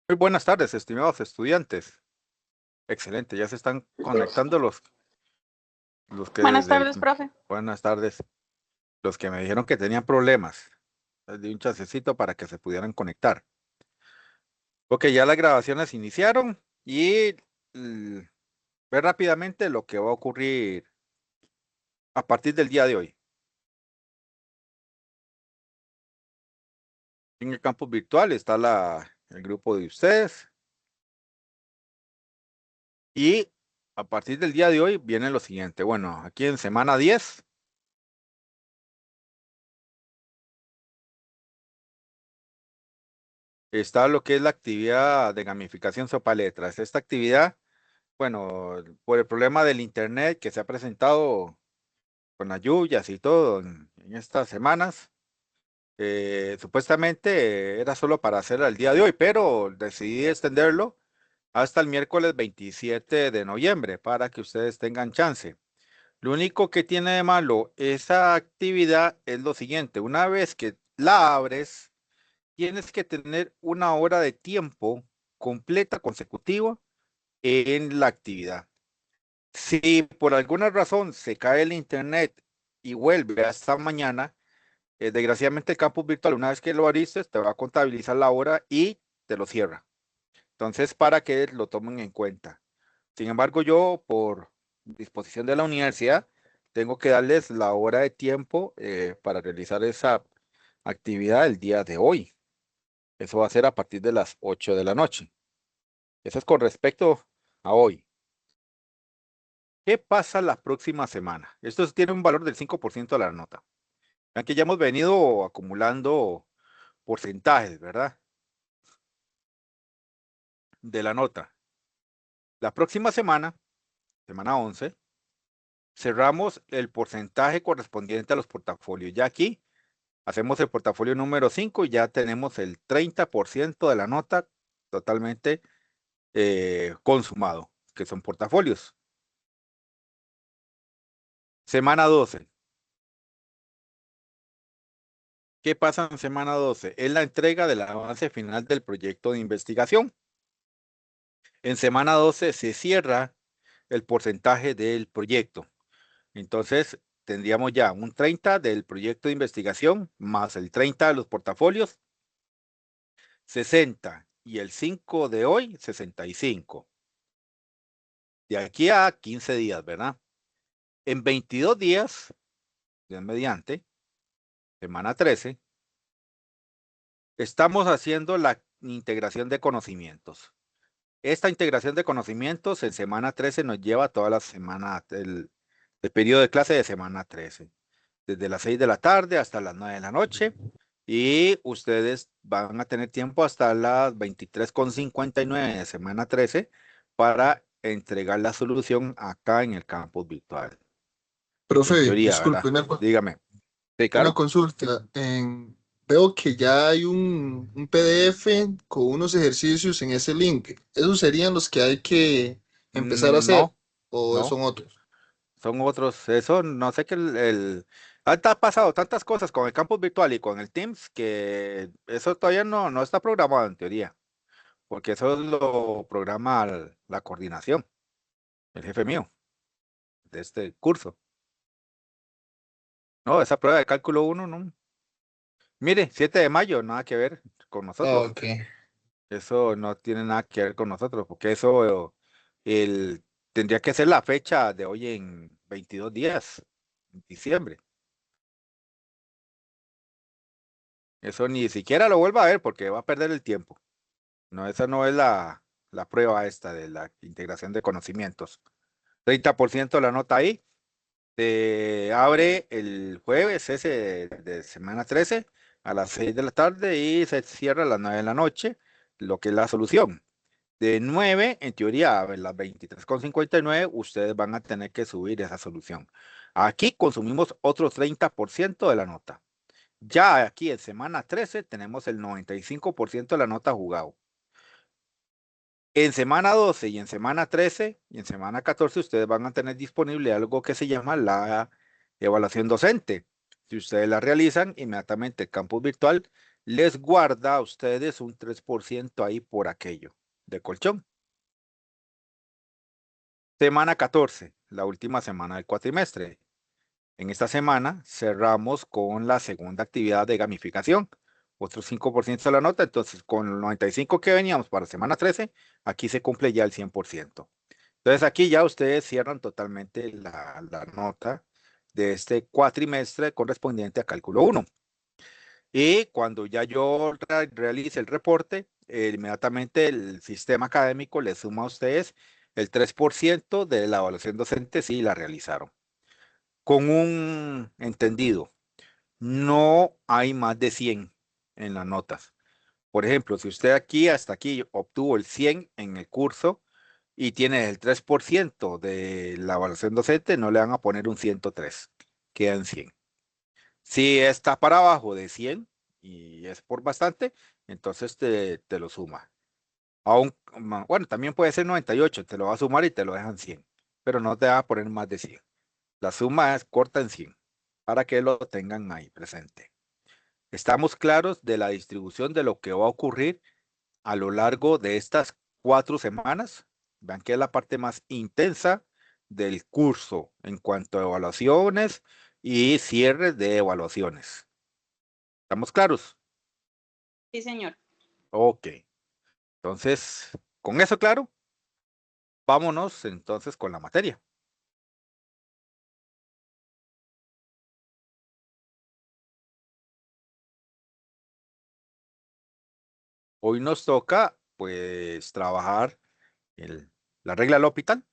Muy buenas tardes, estimados estudiantes. Excelente, ya se están conectando los que Buenas desde el... tardes, profe. Buenas tardes, los que me dijeron que tenían problemas. Les di un chancecito para que se pudieran conectar. Ok, ya las grabaciones iniciaron y ver rápidamente lo que va a ocurrir a partir del día de hoy. En el campus virtual está el grupo de ustedes y a partir del día de hoy viene lo siguiente. Bueno, aquí en semana 10. Está lo que es la actividad de gamificación sopa letras. Esta actividad, bueno, por el problema del internet que se ha presentado con las lluvias y todo en estas semanas, supuestamente era solo para hacer al día de hoy, pero decidí extenderlo hasta el miércoles 27 de noviembre para que ustedes tengan chance. Lo único que tiene de malo esa actividad es lo siguiente: una vez que la abres, tienes que tener una hora de tiempo completa consecutiva en la actividad. Si por alguna razón se cae el internet y vuelve hasta mañana, desgraciadamente el campus virtual, una vez que lo abriste, te va a contabilizar la hora y te lo cierra. Entonces, para que lo tomen en cuenta. Sin embargo, yo, por disposición de la universidad, tengo que darles la hora de tiempo para realizar esa actividad el día de hoy. Eso va a ser a partir de las 8 de la noche. Eso es con respecto a hoy. ¿Qué pasa la próxima semana? Esto tiene un valor del 5% de la nota. Vean que ya hemos venido acumulando porcentajes, ¿verdad? De la nota. La próxima semana, semana 11, cerramos el porcentaje correspondiente a los portafolios. Ya aquí hacemos el portafolio número 5 y ya tenemos el 30% de la nota totalmente consumado, que son portafolios. Semana 12. ¿Qué pasa en semana 12? Es la entrega del avance final del proyecto de investigación. En semana 12 se cierra el porcentaje del proyecto. Entonces, tendríamos ya un 30 del proyecto de investigación más el 30 de los portafolios, 60, y el 5 de hoy, 65. De aquí a 15 días, ¿verdad? En 22 días, Dios mediante, semana 13, estamos haciendo la integración de conocimientos. Esta integración de conocimientos en semana 13 nos lleva toda la semana, el periodo de clase de semana 13, desde las 6 de la tarde hasta las 9 de la noche, y ustedes van a tener tiempo hasta las 23:59 de semana 13 para entregar la solución acá en el campus virtual. En Profe, teoría, disculpe, ¿verdad? Dígame. Sí, una claro. consulta. Veo que ya hay un PDF con unos ejercicios en ese link. ¿Esos serían los que hay que empezar a hacer No, o no. son otros? Son otros, eso no sé qué ha pasado tantas cosas con el campus virtual y con el Teams que eso todavía no está programado en teoría, porque eso lo programa la coordinación, el jefe mío de este curso. No, esa prueba de cálculo uno no. Mire, 7 de mayo, nada que ver con nosotros. Ok. Eso no tiene nada que ver con nosotros, porque eso el, tendría que ser la fecha de hoy en 22 días, en diciembre. Eso ni siquiera lo vuelva a ver porque va a perder el tiempo. No, esa no es la prueba esta de la integración de conocimientos. 30% la nota ahí. Se abre el jueves ese de semana 13 a las 6 de la tarde y se cierra a las 9 de la noche, lo que es la solución. De 9, en teoría, a las 23:59, ustedes van a tener que subir esa solución. Aquí consumimos otro 30% de la nota. Ya aquí en semana 13 tenemos el 95% de la nota jugado. En semana 12 y en semana 13 y en semana 14 ustedes van a tener disponible algo que se llama la evaluación docente. Si ustedes la realizan, inmediatamente el campus virtual les guarda a ustedes un 3% ahí por aquello de colchón. Semana 14, la última semana del cuatrimestre. En esta semana cerramos con la segunda actividad de gamificación, otro 5% de la nota, entonces con el 95 que veníamos para semana 13, aquí se cumple ya el 100%. Entonces aquí ya ustedes cierran totalmente la nota de este cuatrimestre correspondiente a cálculo 1. Y cuando ya yo realice el reporte, inmediatamente el sistema académico le suma a ustedes el 3% de la evaluación docente si la realizaron. Con un entendido, no hay más de 100 en las notas. Por ejemplo, si usted aquí hasta aquí obtuvo el 100 en el curso y tiene el 3% de la evaluación docente, no le van a poner un 103, quedan 100. Si está para abajo de 100 y es por bastante, entonces te lo suma. Aún, bueno, también puede ser 98, te lo va a sumar y te lo dejan 100, pero no te va a poner más de 100. La suma es corta en 100, para que lo tengan ahí presente. Estamos claros de la distribución de lo que va a ocurrir a lo largo de estas 4 semanas. Vean que es la parte más intensa del curso en cuanto a evaluaciones y cierre de evaluaciones. ¿Estamos claros? Sí, señor. Ok. Entonces, con eso claro, vámonos entonces con la materia. Hoy nos toca, pues, trabajar la regla del hospital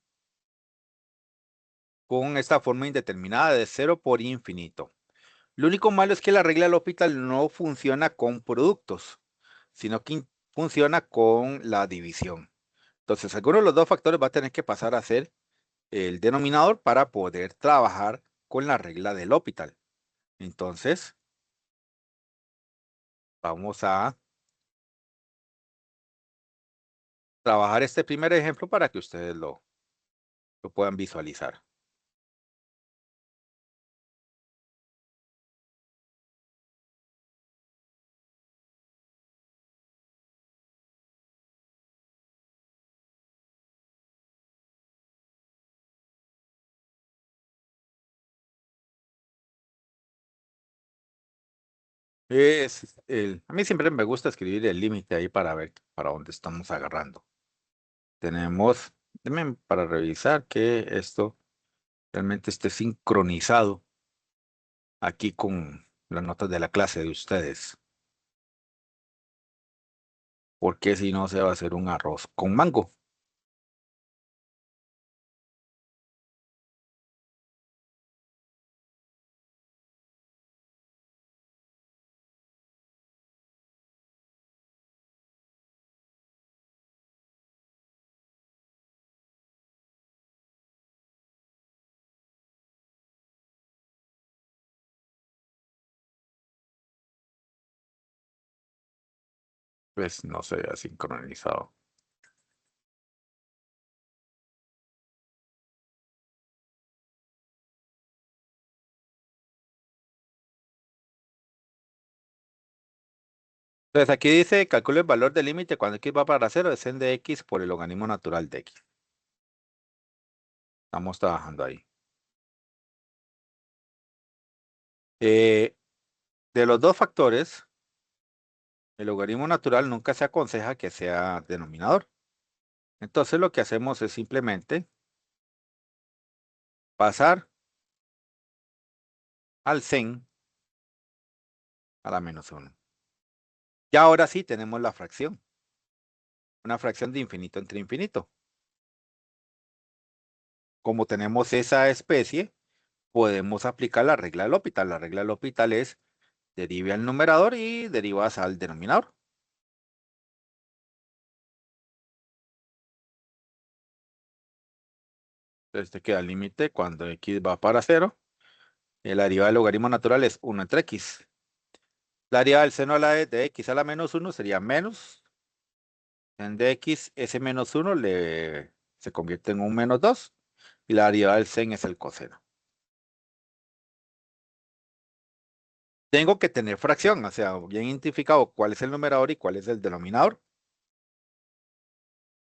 con esta forma indeterminada de 0 por infinito. Lo único malo es que la regla del hospital no funciona con productos, sino que funciona con la división. Entonces, alguno de los dos factores va a tener que pasar a ser el denominador para poder trabajar con la regla del hospital. Entonces, vamos a trabajar este primer ejemplo para que ustedes lo puedan visualizar. A mí siempre me gusta escribir el límite ahí para ver para dónde estamos agarrando. Tenemos, déjenme para revisar que esto realmente esté sincronizado aquí con las notas de la clase de ustedes, porque si no se va a hacer un arroz con mango. Pues no se ha sincronizado. Entonces aquí dice, calcule el valor del límite cuando x va para 0, desciende de x por el logaritmo natural de x. Estamos trabajando ahí. Eh, de los dos factores, el logaritmo natural nunca se aconseja que sea denominador. Entonces lo que hacemos es simplemente pasar al 100 a la menos 1. Y ahora sí tenemos la fracción. Una fracción de infinito entre infinito. Como tenemos esa especie, podemos aplicar la regla del hospital. La regla del hospital es derive al numerador y derivas al denominador. Entonces te queda el límite cuando x va para 0. La derivada del logaritmo natural es 1 entre x. La derivada del seno a la de x a la menos 1 sería menos. En de x, ese menos 1 se convierte en un menos 2. Y la derivada del sen es el coseno. Tengo que tener fracción, o sea, bien identificado cuál es el numerador y cuál es el denominador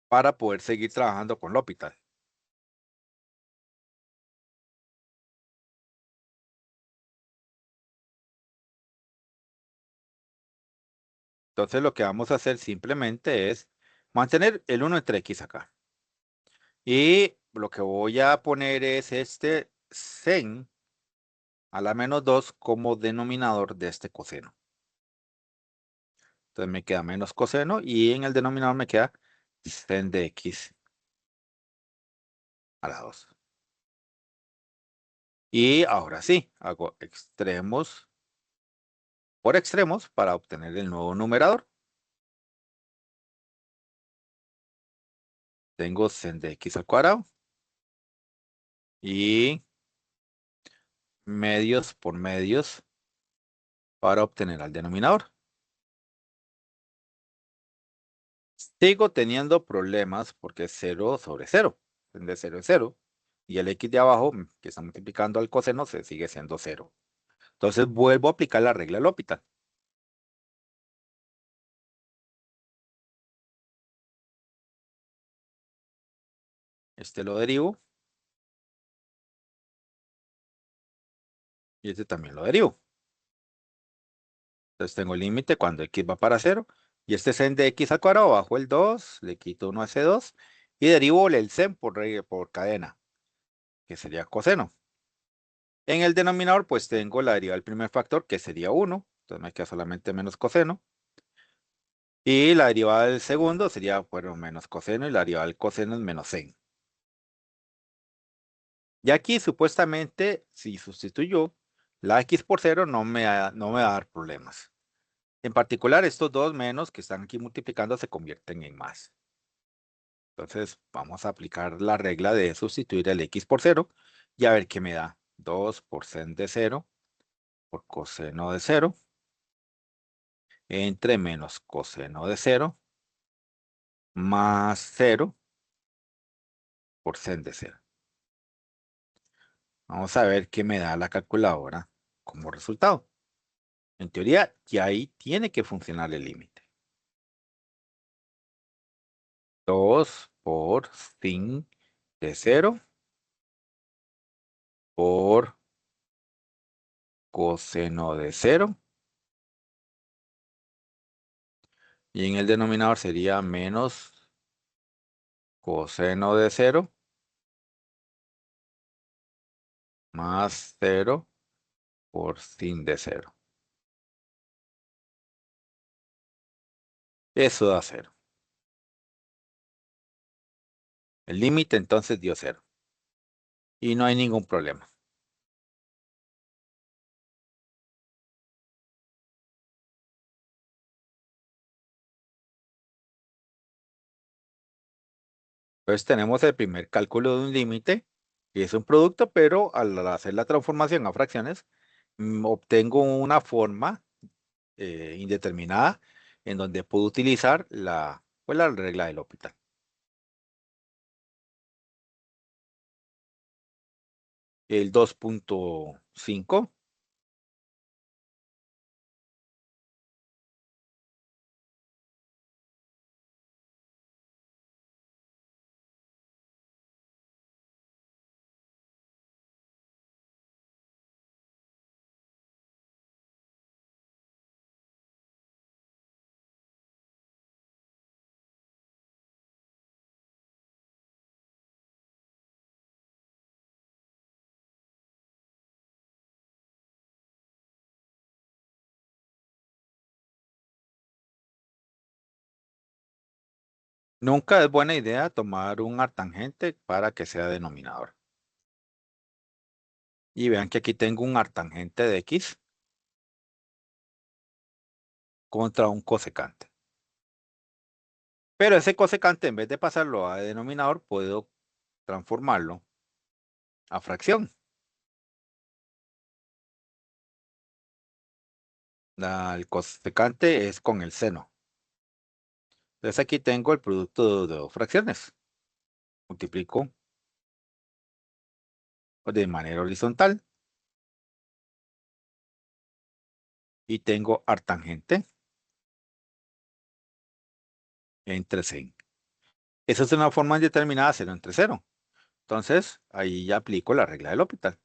para poder seguir trabajando con L'Hopital. Entonces lo que vamos a hacer simplemente es mantener el 1 entre x acá. Y lo que voy a poner es este sen a la menos 2 como denominador de este coseno. Entonces me queda menos coseno y en el denominador me queda sen de x a la 2. Y ahora sí, hago extremos por extremos para obtener el nuevo numerador. Tengo sen de x al cuadrado y medios por medios para obtener al denominador. Sigo teniendo problemas porque es 0 sobre 0. De 0 es 0. Y el x de abajo, que está multiplicando al coseno, se sigue siendo 0. Entonces vuelvo a aplicar la regla del L'Hopital. Este lo derivo. Y este también lo derivo. Entonces tengo el límite cuando x va para 0. Y este sen de x al cuadrado, bajo el 2, le quito 1 a ese 2. Y derivo el sen por cadena, que sería coseno. En el denominador, pues tengo la derivada del primer factor, que sería 1. Entonces me queda solamente menos coseno. Y la derivada del segundo sería, bueno, menos coseno. Y la derivada del coseno es menos sen. Y aquí, supuestamente, si sustituyo la x por 0, no me va a dar problemas. En particular, estos dos menos que están aquí multiplicando se convierten en más. Entonces, vamos a aplicar la regla de sustituir el x por 0 y a ver qué me da. 2 por sen de 0 por coseno de 0 entre menos coseno de 0 más 0 por sen de 0. Vamos a ver qué me da la calculadora como resultado. En teoría, ya ahí tiene que funcionar el límite. 2 por sin de 0 por coseno de 0. Y en el denominador sería menos coseno de 0 más 0 por sin de 0. Eso da 0. El límite entonces dio 0. Y no hay ningún problema. Entonces tenemos el primer cálculo de un límite, y es un producto, pero al hacer la transformación a fracciones, obtengo una forma indeterminada en donde puedo utilizar pues, la regla del L'Hopital. El 2.5. Nunca es buena idea tomar un artangente para que sea denominador. Y vean que aquí tengo un artangente de x contra un cosecante. Pero ese cosecante, en vez de pasarlo a denominador, puedo transformarlo a fracción. El cosecante es con el seno. Entonces aquí tengo el producto de dos fracciones. Multiplico de manera horizontal. y tengo artangente entre 100. Esa es una forma indeterminada 0 entre 0. Entonces, ahí ya aplico la regla del L'Hopital.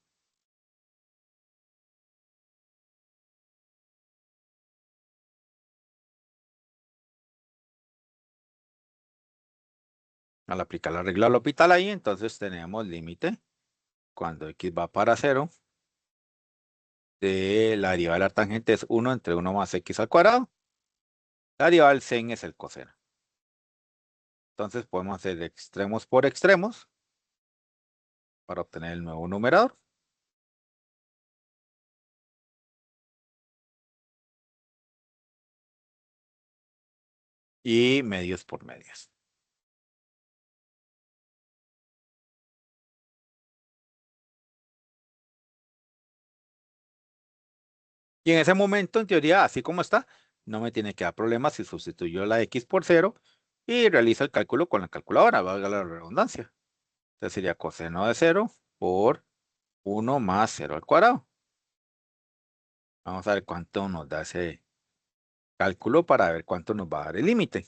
Al aplicar la regla del L'Hopital ahí, entonces tenemos límite cuando x va para 0 de la derivada de la tangente es 1 entre 1 más x al cuadrado. La derivada del sen es el coseno. Entonces podemos hacer extremos por extremos para obtener el nuevo numerador. Y medios por medios. Y en ese momento, en teoría, así como está, no me tiene que dar problemas si sustituyo la x por 0 y realizo el cálculo con la calculadora, valga la redundancia. Entonces sería coseno de 0 por 1 más 0 al cuadrado. Vamos a ver cuánto nos da ese cálculo para ver cuánto nos va a dar el límite.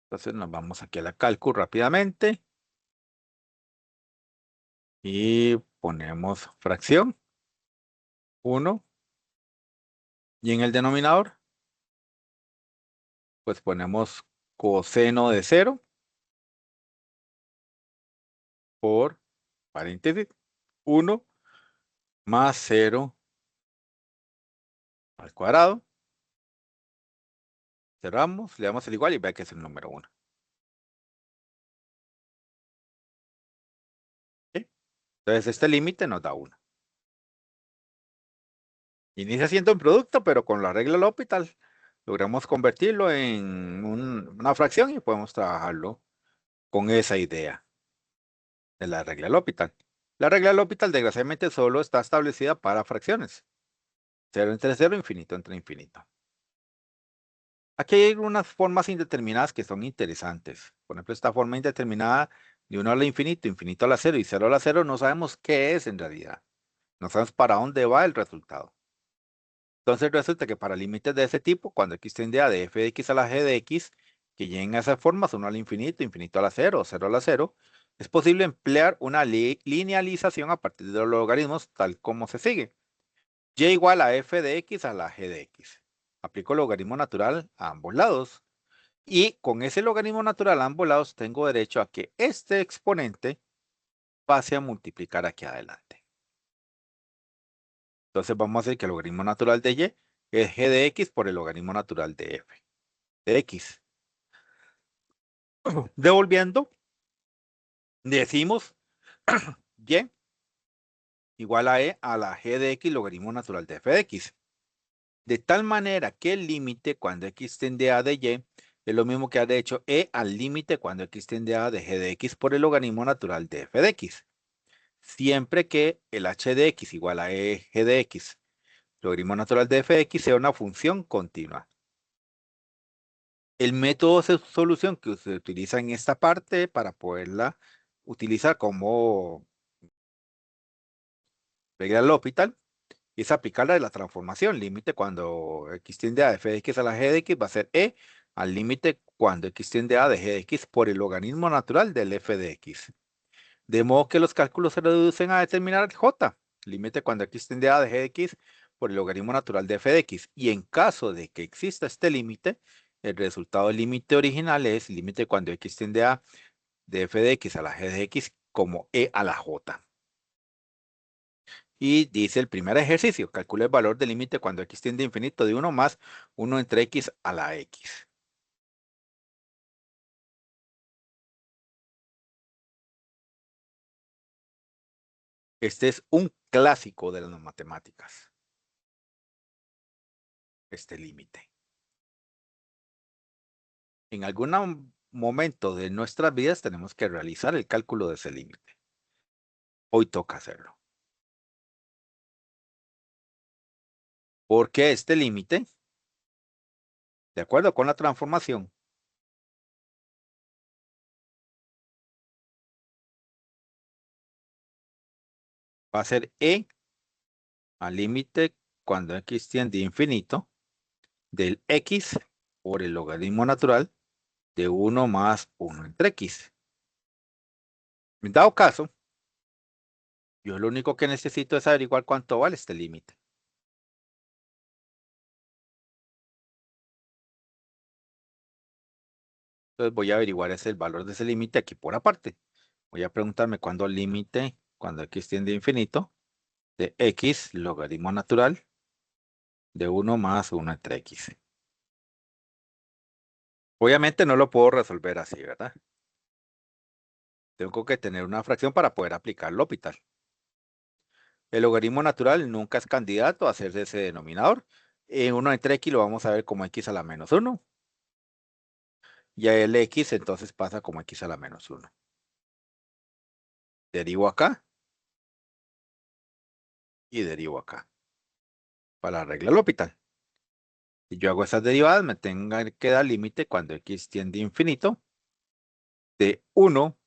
Entonces nos vamos aquí a la cálculo rápidamente. Y ponemos fracción 1. Y en el denominador, pues ponemos coseno de 0 por paréntesis 1 más 0 al cuadrado. Cerramos, le damos el igual y ve que es el número 1. ¿Sí? Entonces este límite nos da 1. Inicia siendo un producto, pero con la regla del L'Hopital logramos convertirlo en una fracción y podemos trabajarlo con esa idea de la regla del L'Hopital. La regla del L'Hopital desgraciadamente solo está establecida para fracciones. 0 entre 0, infinito entre infinito. Aquí hay algunas formas indeterminadas que son interesantes. Por ejemplo, esta forma indeterminada de 1 al infinito, infinito a la 0 y 0 a la 0, no sabemos qué es en realidad. No sabemos para dónde va el resultado. Entonces resulta que para límites de ese tipo, cuando x tiende a de f de x a la g de x, que lleguen a esas formas, 1 al infinito, infinito a la 0 o 0 a la 0, es posible emplear una linealización a partir de los logaritmos tal como se sigue. Y igual a f de x a la g de x. Aplico el logaritmo natural a ambos lados. Y con ese logaritmo natural a ambos lados tengo derecho a que este exponente pase a multiplicar aquí adelante. Entonces vamos a decir que el logaritmo natural de y es g de x por el logaritmo natural de f de x. Devolviendo, decimos y igual a e a la g de x logaritmo natural de f de x. De tal manera que el límite cuando x tiende a de y es lo mismo que ha de hecho e al límite cuando x tiende a de g de x por el logaritmo natural de f de x. Siempre que el h de x igual a e g de x, logaritmo natural de f de x, sea una función continua. El método de solución que se utiliza en esta parte para poderla utilizar como regla del L'Hopital es aplicarla de la transformación. Límite cuando x tiende a de f de x a la g de x va a ser e al límite cuando x tiende a de g de x por el logaritmo natural del f de x. De modo que los cálculos se reducen a determinar j, límite cuando x tiende a de g de x por el logaritmo natural de f de x. Y en caso de que exista este límite, el resultado del límite original es límite cuando x tiende a de f de x a la g de x como e a la j. Y dice el primer ejercicio, calcula el valor del límite cuando x tiende a infinito de 1 más 1 entre x a la x. Este es un clásico de las matemáticas. Este límite. En algún momento de nuestras vidas tenemos que realizar el cálculo de ese límite. Hoy toca hacerlo. Porque este límite, de acuerdo con la transformación, va a ser e al límite cuando x tiende a infinito del x por el logaritmo natural de 1 más 1 entre x. En dado caso, yo lo único que necesito es averiguar cuánto vale este límite. Entonces voy a averiguar el valor de ese límite aquí por aparte. Voy a preguntarme cuándo el límite, cuando x tiende a infinito, de x logaritmo natural de 1 más 1 entre x. Obviamente no lo puedo resolver así, ¿verdad? Tengo que tener una fracción para poder aplicar el L'Hopital. El logaritmo natural nunca es candidato a hacerse ese denominador. En 1 entre x lo vamos a ver como x a la menos 1. Y el x entonces pasa como x a la menos 1. Derivo acá. Y derivo acá. Para la regla L'Hopital. Si yo hago esas derivadas, me tengo que dar límite cuando x tiende a infinito de 1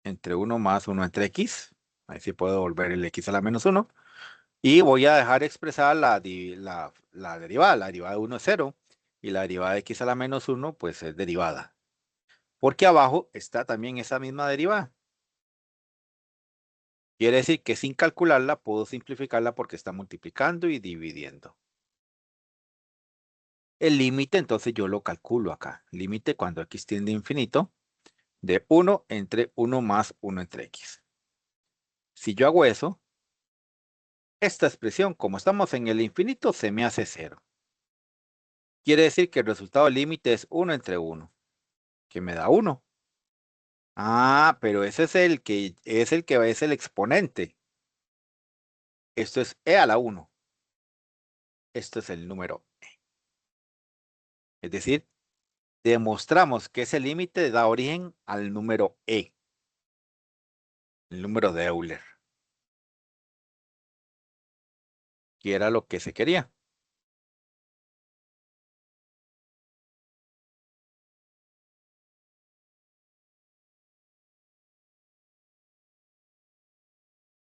entre 1 más 1 entre x. Ahí sí puedo volver el x a la menos 1. Y voy a dejar expresada la derivada. La derivada de 1 es 0. Y la derivada de x a la menos 1, pues es derivada. Porque abajo está también esa misma derivada. Quiere decir que sin calcularla puedo simplificarla porque está multiplicando y dividiendo. El límite entonces yo lo calculo acá. Límite cuando x tiende a infinito de 1 entre 1 más 1 entre x. Si yo hago eso, esta expresión, como estamos en el infinito, se me hace 0. Quiere decir que el resultado límite es 1 entre 1, que me da 1. Ah, pero ese es el que es el exponente. Esto es e a la 1. Esto es el número e. Es decir, demostramos que ese límite da origen al número e, el número de Euler, que era lo que se quería.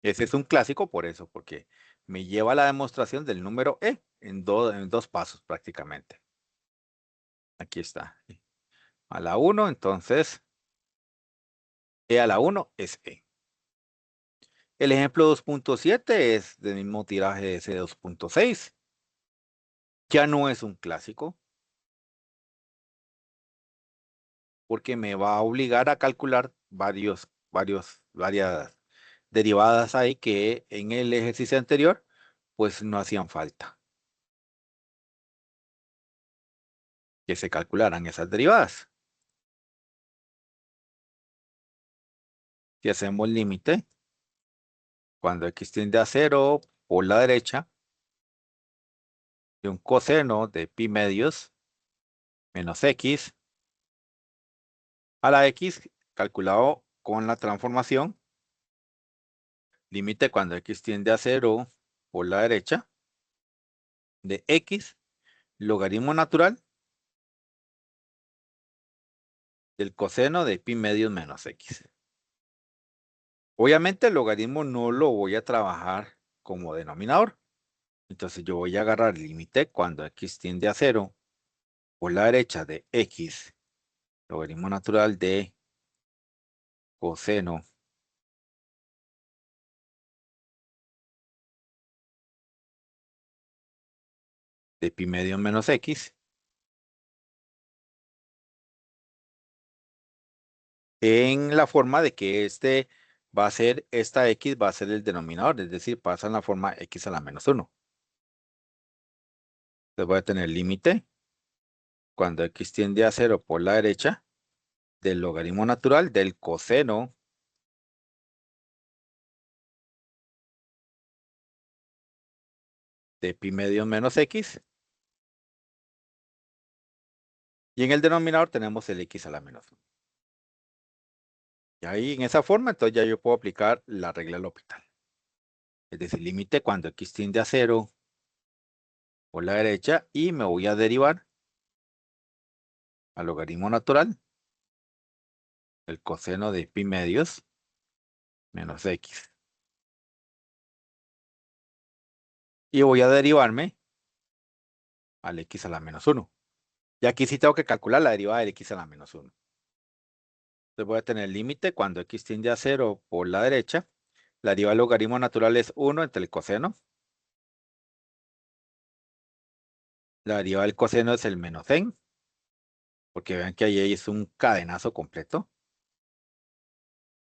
Ese es un clásico por eso, porque me lleva a la demostración del número e en dos pasos prácticamente. Aquí está. A la 1, entonces, e a la 1 es e. El ejemplo 2.7 es del mismo tiraje de ese 2.6. Ya no es un clásico, porque me va a obligar a calcular varias derivadas ahí que en el ejercicio anterior, pues no hacían falta que se calcularan esas derivadas. Si hacemos límite, cuando x tiende a 0 por la derecha, de un coseno de pi medios menos x a la x calculado con la transformación, límite cuando x tiende a 0 por la derecha, de x logaritmo natural del coseno de pi medios menos x. Obviamente el logaritmo no lo voy a trabajar como denominador. Entonces yo voy a agarrar el límite cuando x tiende a 0 por la derecha de x, logaritmo natural de coseno de pi medios menos x, en la forma de que esta x va a ser el denominador, es decir, pasa en la forma x a la menos 1. Entonces voy a tener límite cuando x tiende a 0 por la derecha del logaritmo natural del coseno de pi medios menos x. Y en el denominador tenemos el x a la menos 1. Y ahí en esa forma, entonces ya yo puedo aplicar la regla L'Hopital. Es decir, límite cuando x tiende a 0 por la derecha y me voy a derivar al logaritmo natural del coseno de pi medios menos x. Y voy a derivarme al x a la menos 1. Y aquí sí tengo que calcular la derivada del x a la menos 1. Entonces voy a tener el límite cuando x tiende a 0 por la derecha. La derivada del logaritmo natural es 1 entre el coseno. La derivada del coseno es el menos en. Porque vean que ahí es un cadenazo completo.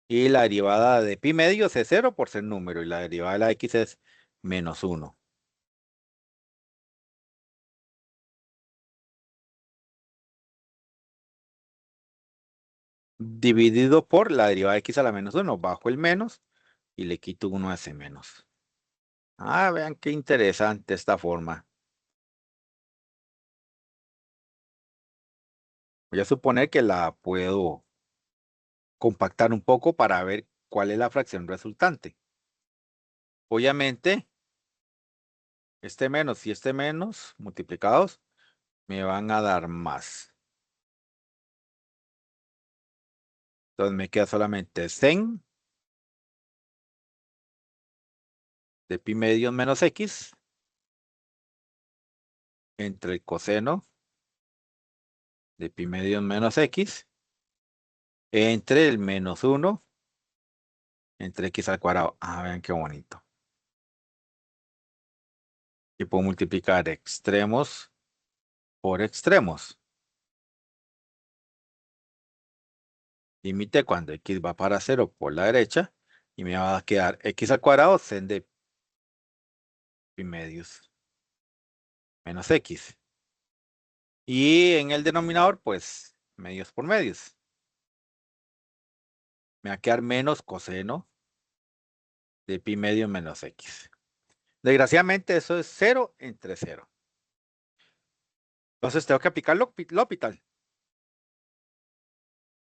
Y la derivada de pi medios es 0 por ser número. Y la derivada de la x es menos 1. Dividido por la derivada de x a la menos 1. Bajo el menos y le quito 1 a ese menos. Ah, vean qué interesante esta forma. Voy a suponer que la puedo compactar un poco para ver cuál es la fracción resultante. Obviamente, este menos y este menos multiplicados me van a dar más. Entonces me queda solamente sen de pi medios menos x entre el coseno de pi medios menos x entre el menos 1 entre x al cuadrado. Ah, vean qué bonito. Y puedo multiplicar extremos por extremos. Límite cuando x va para 0 por la derecha y me va a quedar x al cuadrado sen de pi medios menos x. Y en el denominador, pues, medios por medios. Me va a quedar menos coseno de pi medios menos x. Desgraciadamente, eso es 0 entre 0. Entonces tengo que aplicar L'Hopital.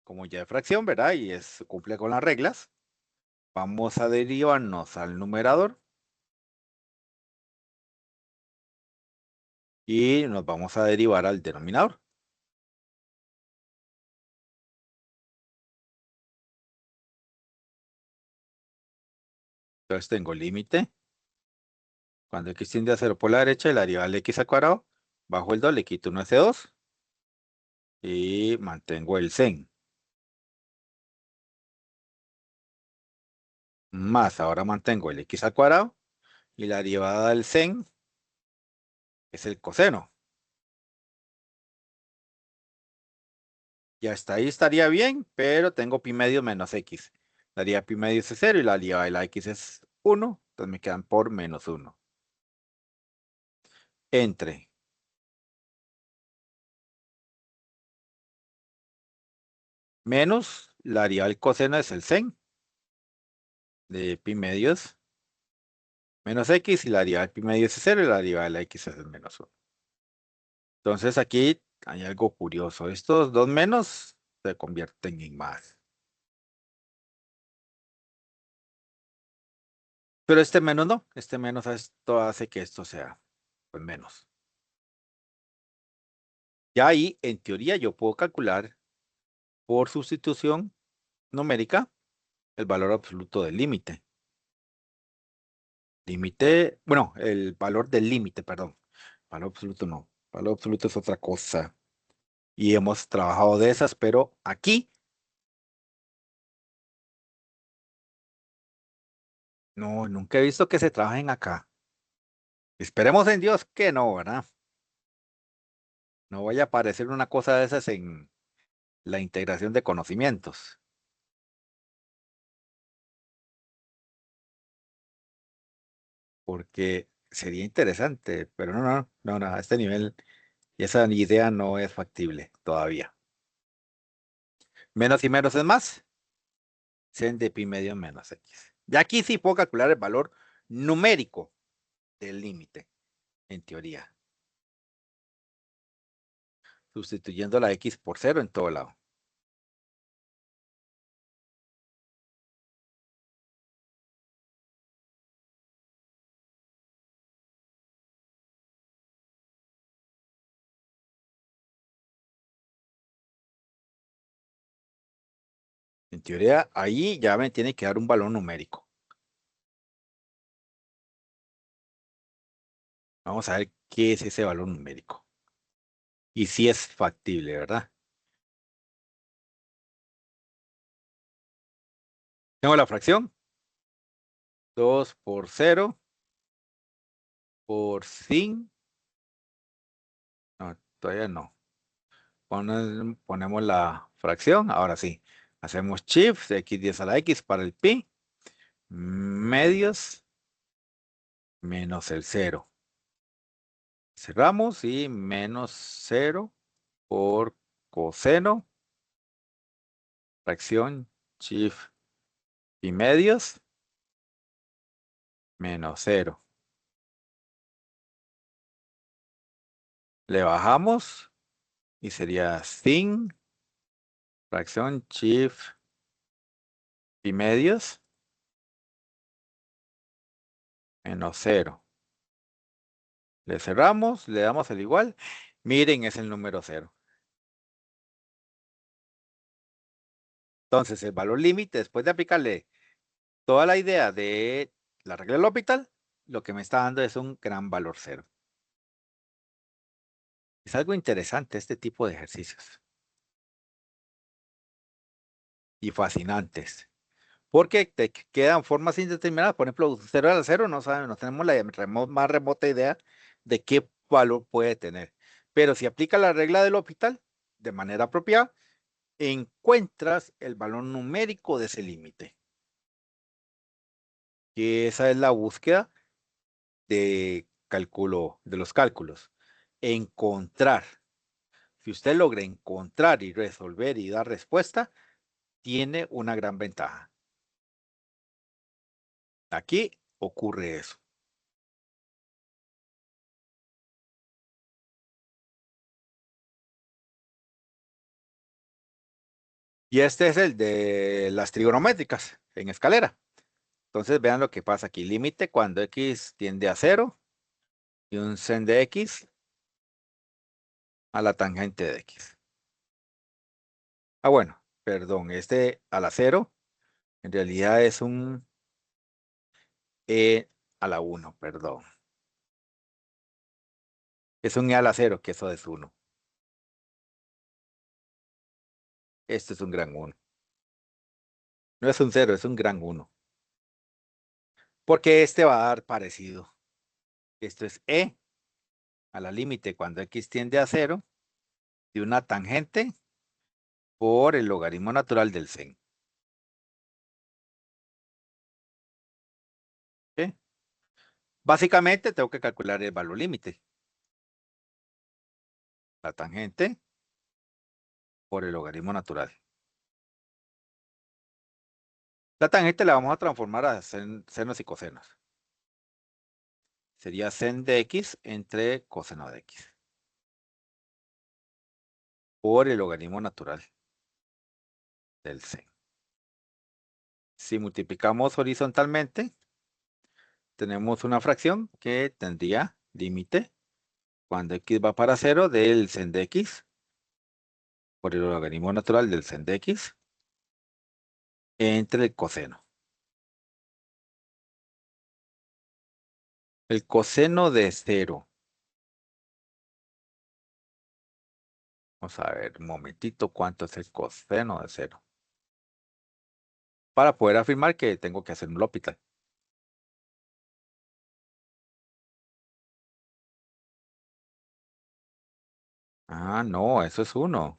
Como ya es fracción, ¿verdad? Y cumple con las reglas. Vamos a derivarnos al numerador. Y nos vamos a derivar al denominador. Entonces tengo límite. Cuando x tiende a 0 por la derecha, la derivada del x al cuadrado. Bajo el 2, le quito 1 a ese 2. Y mantengo el sen. Más, ahora mantengo el x al cuadrado. Y la derivada del sen es el coseno. Y hasta ahí estaría bien, pero tengo pi medio menos x. La derivada de pi medio es 0 y la derivada de la x es 1. Entonces me quedan por menos 1. Entre menos la derivada del coseno es el sen de pi medios menos x y la derivada de pi medios es 0 y la derivada de la x es el menos 1. Entonces aquí hay algo curioso. Estos dos menos se convierten en más. Pero este menos no. Este menos esto hace que esto sea pues menos. Ya ahí, en teoría, yo puedo calcular por sustitución numérica el valor absoluto del límite. Límite, bueno, el valor del límite, perdón. Valor absoluto no. Valor absoluto es otra cosa. Y hemos trabajado de esas, pero aquí no, nunca he visto que se trabajen acá. Esperemos en Dios que no, ¿verdad? No vaya a aparecer una cosa de esas en la integración de conocimientos. Porque sería interesante, pero no, a este nivel y esa idea no es factible todavía. Menos y menos es más. Sen de pi medio menos x. Y aquí sí puedo calcular el valor numérico del límite, en teoría. Sustituyendo la x por 0 en todo lado. En teoría, ahí ya me tiene que dar un valor numérico. Vamos a ver qué es ese valor numérico. Y si es factible, ¿verdad? Tengo la fracción. 2 por 0 por sin. No, todavía no. Ponemos la fracción. Ahora sí. Hacemos shift de x10 a la x para el pi. Medios menos el 0. Cerramos y menos 0 por coseno. Fracción shift y medios menos 0. Le bajamos y sería sin fracción shift y medios menos 0. Le cerramos, le damos el igual. Miren, es el número 0. Entonces, el valor límite, después de aplicarle toda la idea de la regla del L'Hopital, lo que me está dando es un gran valor 0. Es algo interesante este tipo de ejercicios. Y fascinantes. Porque te quedan formas indeterminadas. Por ejemplo, 0 a la 0 no sabemos, no tenemos la más remota idea de qué valor puede tener. Pero si aplica la regla del L'Hopital de manera apropiada, encuentras el valor numérico de ese límite. Que esa es la búsqueda de cálculo, de los cálculos. Encontrar. Si usted logra encontrar y resolver y dar respuesta, tiene una gran ventaja. Aquí ocurre eso. Y este es el de las trigonométricas en escalera. Entonces vean lo que pasa aquí. Límite cuando x tiende a 0 y un sen de x a la tangente de x. Ah, bueno, perdón, este a la 0 en realidad es un e a la 1, perdón. Es un e a la 0, que eso es 1. Esto es un gran 1. No es un 0, es un gran 1. Porque este va a dar parecido. Esto es e a la límite cuando x tiende a 0 de una tangente por el logaritmo natural del sen. ¿Sí? Básicamente tengo que calcular el valor límite. La tangente por el logaritmo natural. La tangente la vamos a transformar a senos y cosenos. Sería sen de x entre coseno de x. Por el logaritmo natural del sen. Si multiplicamos horizontalmente, tenemos una fracción que tendría límite cuando x va para 0 del sen de x por el logaritmo natural del sen de x entre el coseno. El coseno de 0. Vamos a ver un momentito cuánto es el coseno de 0. Para poder afirmar que tengo que hacer un L'Hopital. Ah, no, eso es 1.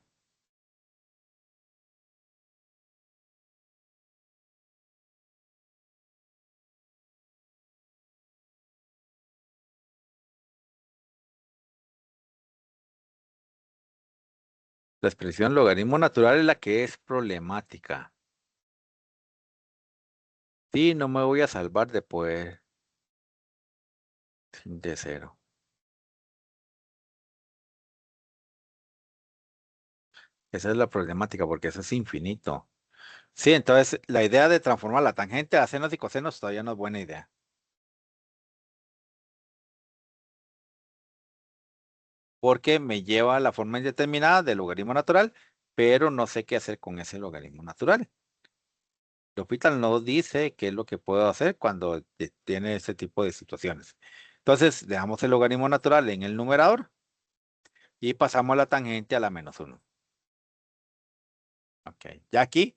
La expresión logaritmo natural es la que es problemática. Sí, no me voy a salvar de poder de 0. Esa es la problemática porque eso es infinito. Sí, entonces la idea de transformar la tangente a senos y cosenos todavía no es buena idea. Porque me lleva a la forma indeterminada del logaritmo natural, pero no sé qué hacer con ese logaritmo natural. L'Hopital no dice qué es lo que puedo hacer cuando tiene ese tipo de situaciones. Entonces, dejamos el logaritmo natural en el numerador y pasamos la tangente a la -1. Ok, ya aquí,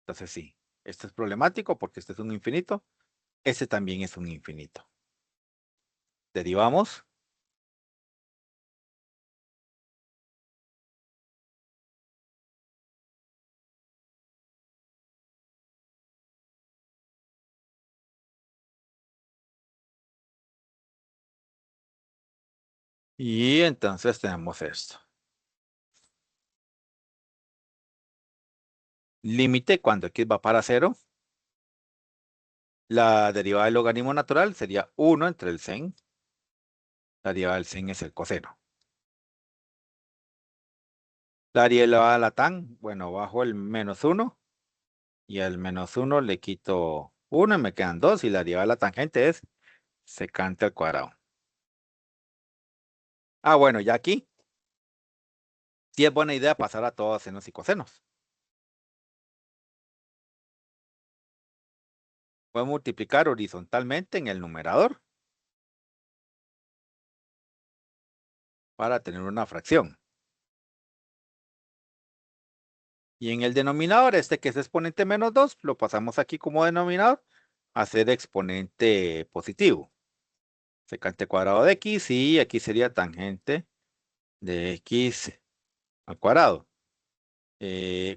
entonces sí, esto es problemático porque este es un infinito, este también es un infinito. Derivamos. Y entonces tenemos esto. Límite cuando x va para 0. La derivada del logaritmo natural sería 1 entre el sen. La derivada del sen es el coseno. La derivada de la tan, bueno, bajo el -1. Y al -1 le quito 1 y me quedan 2. Y la derivada de la tangente es secante al cuadrado. Ah, bueno, ya aquí sí es buena idea pasar a todos senos y cosenos. Voy a multiplicar horizontalmente en el numerador para tener una fracción. Y en el denominador, este que es exponente -2, lo pasamos aquí como denominador a ser exponente positivo. Secante cuadrado de x y aquí sería tangente de x al cuadrado.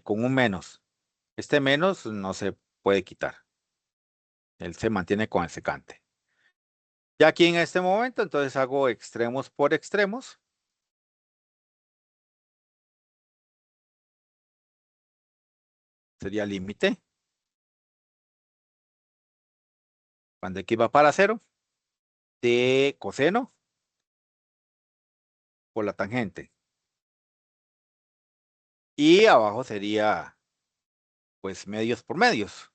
Con un menos. Este menos no se puede quitar. Él se mantiene con el secante. Ya aquí en este momento, entonces hago extremos por extremos. Sería límite. Cuando x va para 0, de coseno por la tangente. Y abajo sería, pues, medios por medios.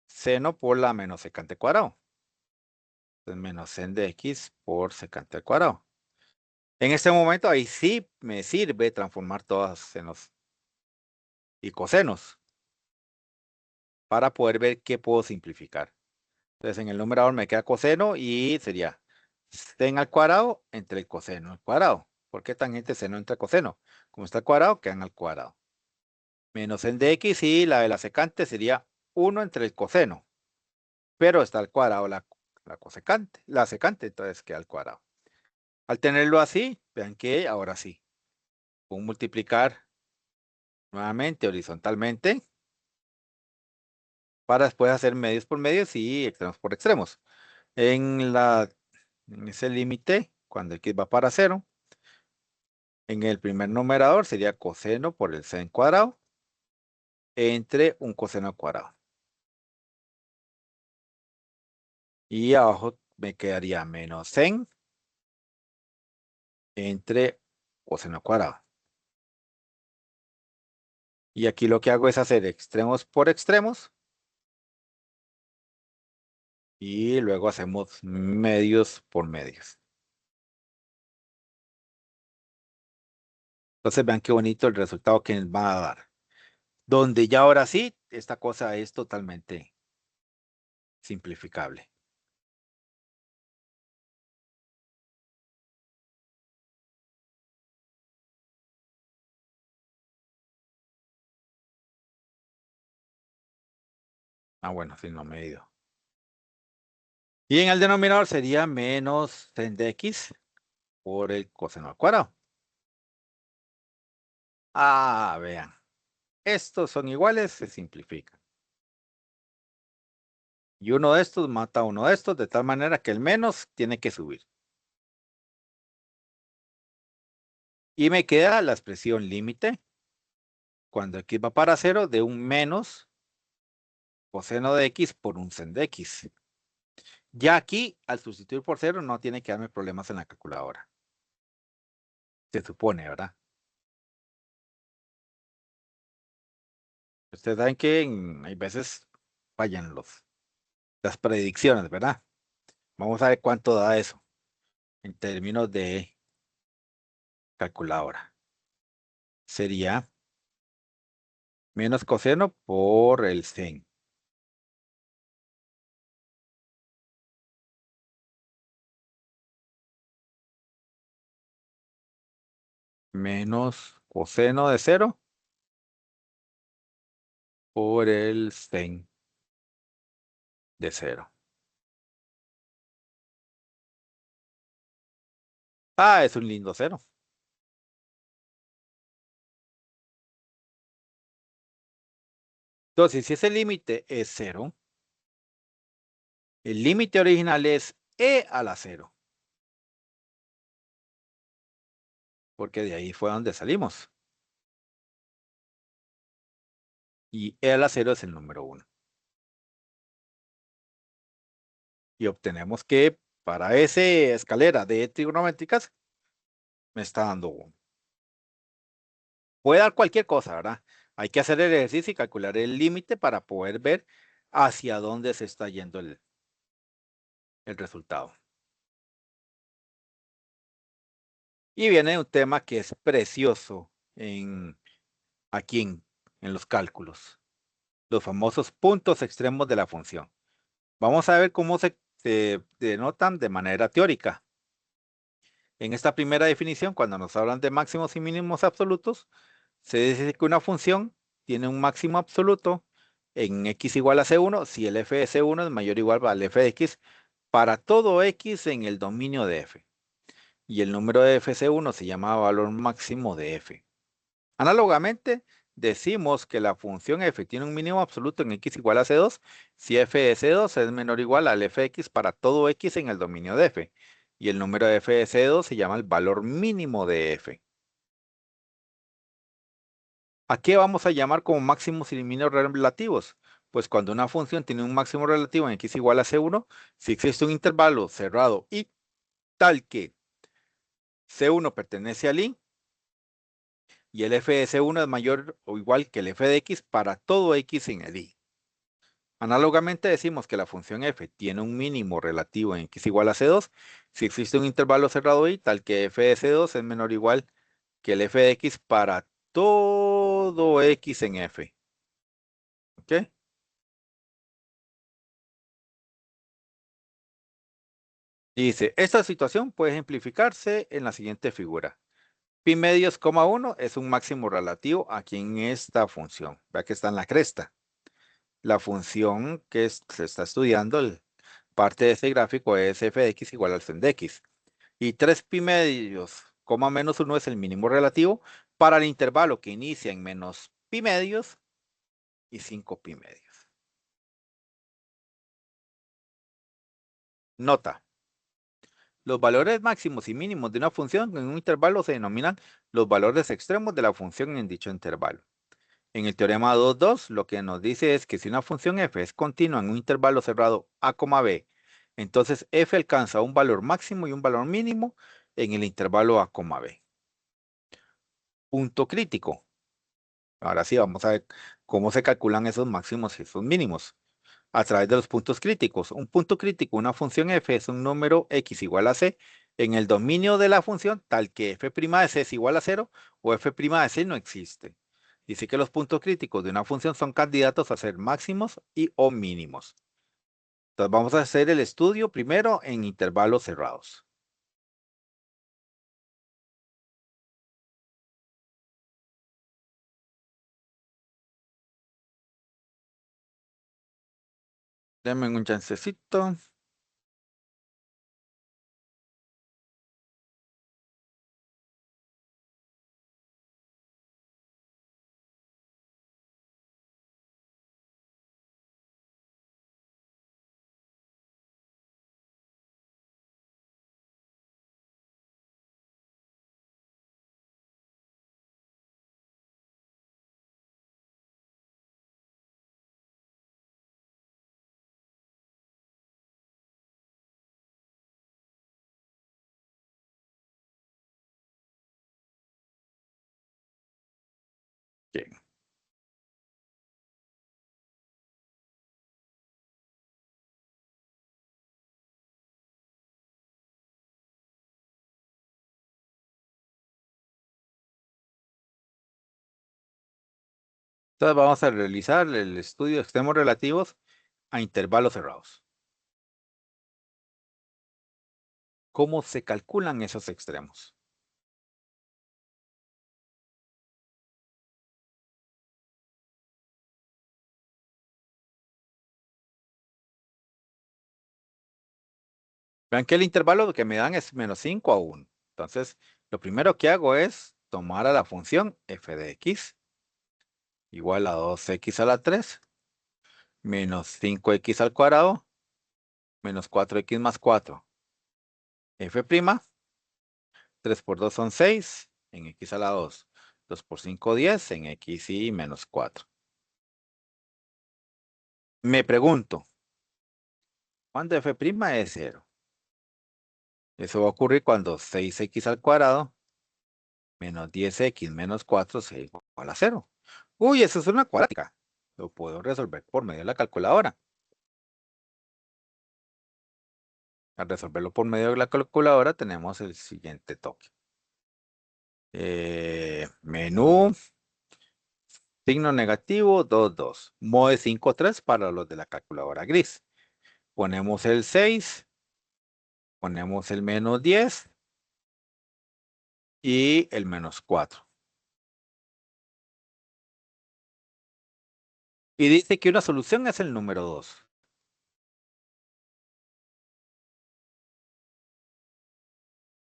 Seno por la menos secante cuadrado. Entonces, menos sen de x por secante al cuadrado. En este momento, ahí sí me sirve transformar todas senos y cosenos para poder ver qué puedo simplificar. Entonces, en el numerador me queda coseno y sería sen al cuadrado entre el coseno al cuadrado. ¿Por qué tangente seno entre coseno? Como está al cuadrado, quedan al cuadrado. Menos sen de x y la de la secante sería 1 entre el coseno. Pero está al cuadrado la cosecante, la secante, entonces queda al cuadrado. Al tenerlo así, vean que ahora sí, con multiplicar nuevamente horizontalmente para después hacer medios por medios y extremos por extremos. En ese límite, cuando x va para 0, en el primer numerador sería coseno por el sen cuadrado entre un coseno al cuadrado. Y abajo me quedaría menos sen entre coseno al cuadrado. Y aquí lo que hago es hacer extremos por extremos. Y luego hacemos medios por medios. Entonces vean qué bonito el resultado que nos va a dar. Donde ya ahora sí, esta cosa es totalmente simplificable. Ah, bueno, sí, no medido. Y en el denominador sería menos sen de x por el coseno al cuadrado. Ah, vean. Estos son iguales, se simplifican. Y uno de estos mata a uno de estos, de tal manera que el menos tiene que subir. Y me queda la expresión límite, cuando x va para 0, de un menos coseno de x por un sen de x. Ya aquí, al sustituir por 0, no tiene que darme problemas en la calculadora. Se supone, ¿verdad? Ustedes saben que hay veces fallan las predicciones, ¿verdad? Vamos a ver cuánto da eso en términos de calculadora. Sería menos coseno por el sen. menos coseno de 0 por el sen de 0. Ah, es un lindo 0. Entonces, si ese límite es 0, el límite original es e a la 0. Porque de ahí fue donde salimos. Y e a la 0 es el número 1. Y obtenemos que para esa escalera de trigonométricas me está dando 1. Puede dar cualquier cosa, ¿verdad? Hay que hacer el ejercicio y calcular el límite para poder ver hacia dónde se está yendo el resultado. Y viene un tema que es precioso aquí en los cálculos, los famosos puntos extremos de la función. Vamos a ver cómo se denotan de manera teórica. En esta primera definición, cuando nos hablan de máximos y mínimos absolutos, se dice que una función tiene un máximo absoluto en x igual a c1 si el f de c1 es mayor o igual al f de x para todo x en el dominio de f. Y el número de f de c1 se llama valor máximo de f. Análogamente, decimos que la función f tiene un mínimo absoluto en x igual a c2 si f de c2 es menor o igual al f de x para todo x en el dominio de f. Y el número de f de c2 se llama el valor mínimo de f. ¿A qué vamos a llamar como máximos y mínimos relativos? Pues cuando una función tiene un máximo relativo en x igual a c1, si existe un intervalo cerrado y tal que c1 pertenece al i y el f de c1 es mayor o igual que el f de x para todo x en el i. Análogamente decimos que la función f tiene un mínimo relativo en x igual a c2 si existe un intervalo cerrado i tal que f de c2 es menor o igual que el f de x para todo x en f. ¿Ok? Y dice, esta situación puede ejemplificarse en la siguiente figura. Pi medios, 1 es un máximo relativo aquí en esta función. Vea que está en la cresta. La función que se está estudiando, parte de ese gráfico es f de x igual al sen de x. Y 3 pi medios, menos 1 es el mínimo relativo para el intervalo que inicia en menos pi medios y 5 pi medios. Nota. Los valores máximos y mínimos de una función en un intervalo se denominan los valores extremos de la función en dicho intervalo. En el teorema 2.2, lo que nos dice es que si una función f es continua en un intervalo cerrado a, b, entonces f alcanza un valor máximo y un valor mínimo en el intervalo a, b. Punto crítico. Ahora sí, vamos a ver cómo se calculan esos máximos y esos mínimos. A través de los puntos críticos. Un punto crítico, una función f es un número x igual a c en el dominio de la función tal que f' de c es igual a 0 o f' de c no existe. Dice que los puntos críticos de una función son candidatos a ser máximos y o mínimos. Entonces vamos a hacer el estudio primero en intervalos cerrados. Denme un chancecito. Bien. Entonces vamos a realizar el estudio de extremos relativos a intervalos cerrados. ¿Cómo se calculan esos extremos? Vean que el intervalo que me dan es menos 5 a 1. Entonces, lo primero que hago es tomar a la función f de x igual a 2x a la 3 menos 5x al cuadrado menos 4x más 4. F', 3 por 2 son 6 en x a la 2. 2 por 5, 10 en x y menos 4. Me pregunto, ¿cuándo f' es 0? Eso va a ocurrir cuando 6x al cuadrado menos 10x menos 4 sea igual a 0. Uy, eso es una cuadrática. Lo puedo resolver por medio de la calculadora. Al resolverlo por medio de la calculadora tenemos el siguiente toque. Menú, signo negativo, 2, 2. Mode 5, 3 para los de la calculadora gris. Ponemos el 6, ponemos el menos 10 y el menos 4. Y dice que una solución es el número 2.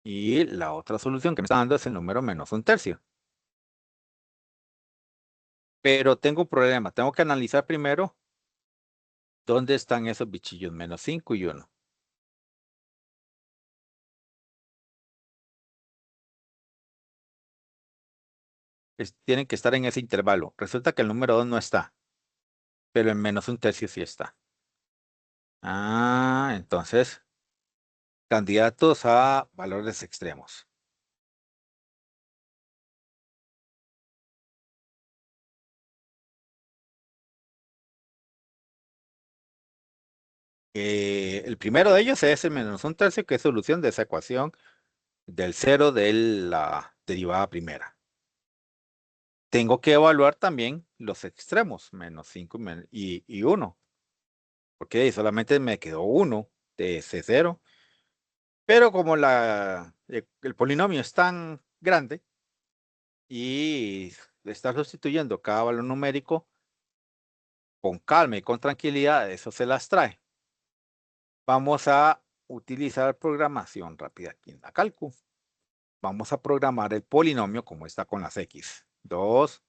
Y la otra solución que me está dando es el número menos 1/3. Pero tengo un problema. Tengo que analizar primero dónde están esos bichillos menos 5 y 1. Tienen que estar en ese intervalo. Resulta que el número 2 no está, pero el menos 1/3 sí está. Ah, entonces, candidatos a valores extremos. El primero de ellos es el menos 1/3, que es solución de esa ecuación del 0 de la derivada primera. Tengo que evaluar también los extremos, menos 5 y 1, porque ahí solamente me quedó 1 de ese 0. Pero como el polinomio es tan grande y está sustituyendo cada valor numérico, con calma y con tranquilidad, eso se las trae. Vamos a utilizar programación rápida aquí en la calcu. Vamos a programar el polinomio como está con las x. 2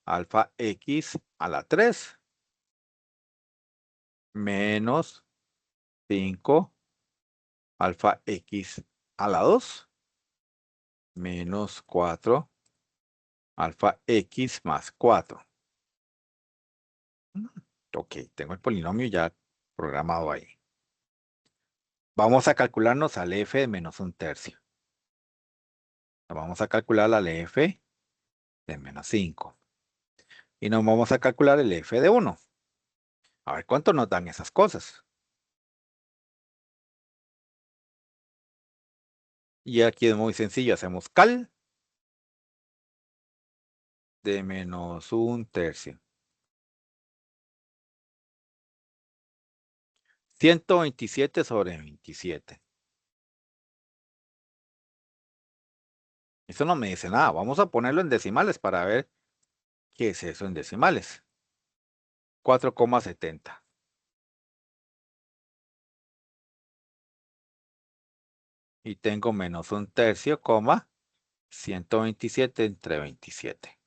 alfa x a la 3 menos 5 alfa x a la 2 menos 4 alfa x más 4. Ok, tengo el polinomio ya programado ahí. Vamos a calcularnos al f de menos 1/3. Vamos a calcular al f de menos 5. Y nos vamos a calcular el f de 1. A ver cuánto nos dan esas cosas. Y aquí es muy sencillo. Hacemos cal de menos 1/3. 127 sobre 27. Eso no me dice nada. Vamos a ponerlo en decimales para ver qué es eso en decimales. 4,70. Y tengo menos 1/3, 127 entre 27.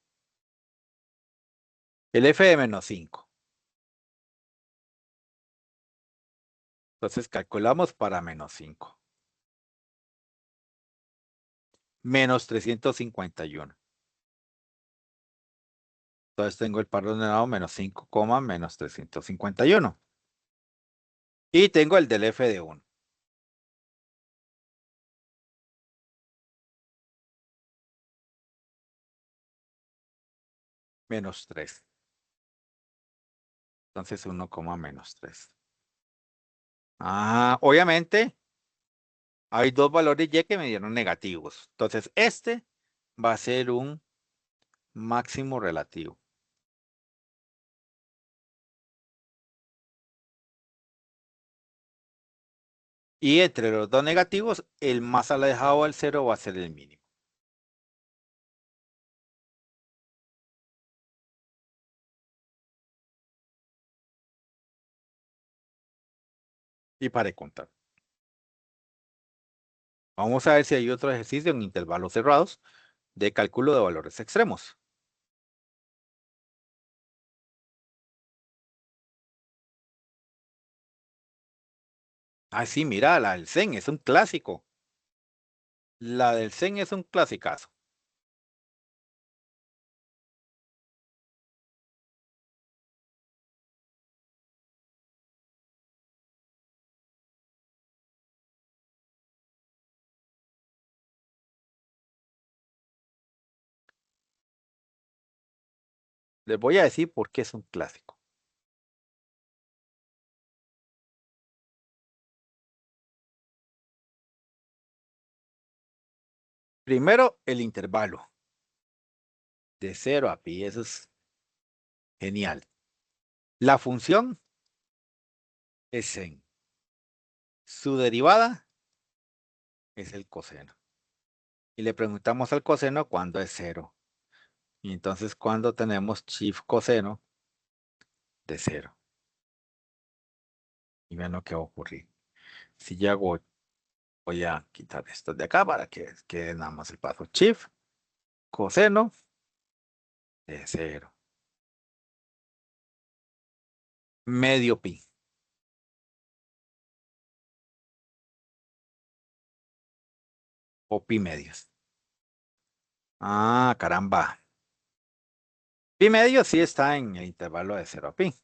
El f de menos 5. Entonces calculamos para menos 5. Menos 351. Entonces tengo el par ordenado menos 5, menos 351. Y tengo el del f de 1. Menos 3. Entonces 1, menos 3. Ah, obviamente hay dos valores y que me dieron negativos. Entonces este va a ser un máximo relativo. Y entre los dos negativos, el más alejado del 0 va a ser el mínimo. Y para de contar. Vamos a ver si hay otro ejercicio en intervalos cerrados de cálculo de valores extremos. Ah, sí, mira, la del Zen es un clásico. La del Zen es un clasicazo. Les voy a decir por qué es un clásico. Primero, el intervalo de 0 a pi. Eso es genial. La función es Zen. Su derivada es el coseno. Y le preguntamos al coseno cuándo es 0. Y entonces cuando tenemos shift coseno de 0. Y vean lo que va a ocurrir. Si yo hago, voy a quitar esto de acá para que quede nada más el paso. Shift coseno de 0. Medio pi. O pi medios. Ah, caramba. Pi medio sí está en el intervalo de 0 a pi.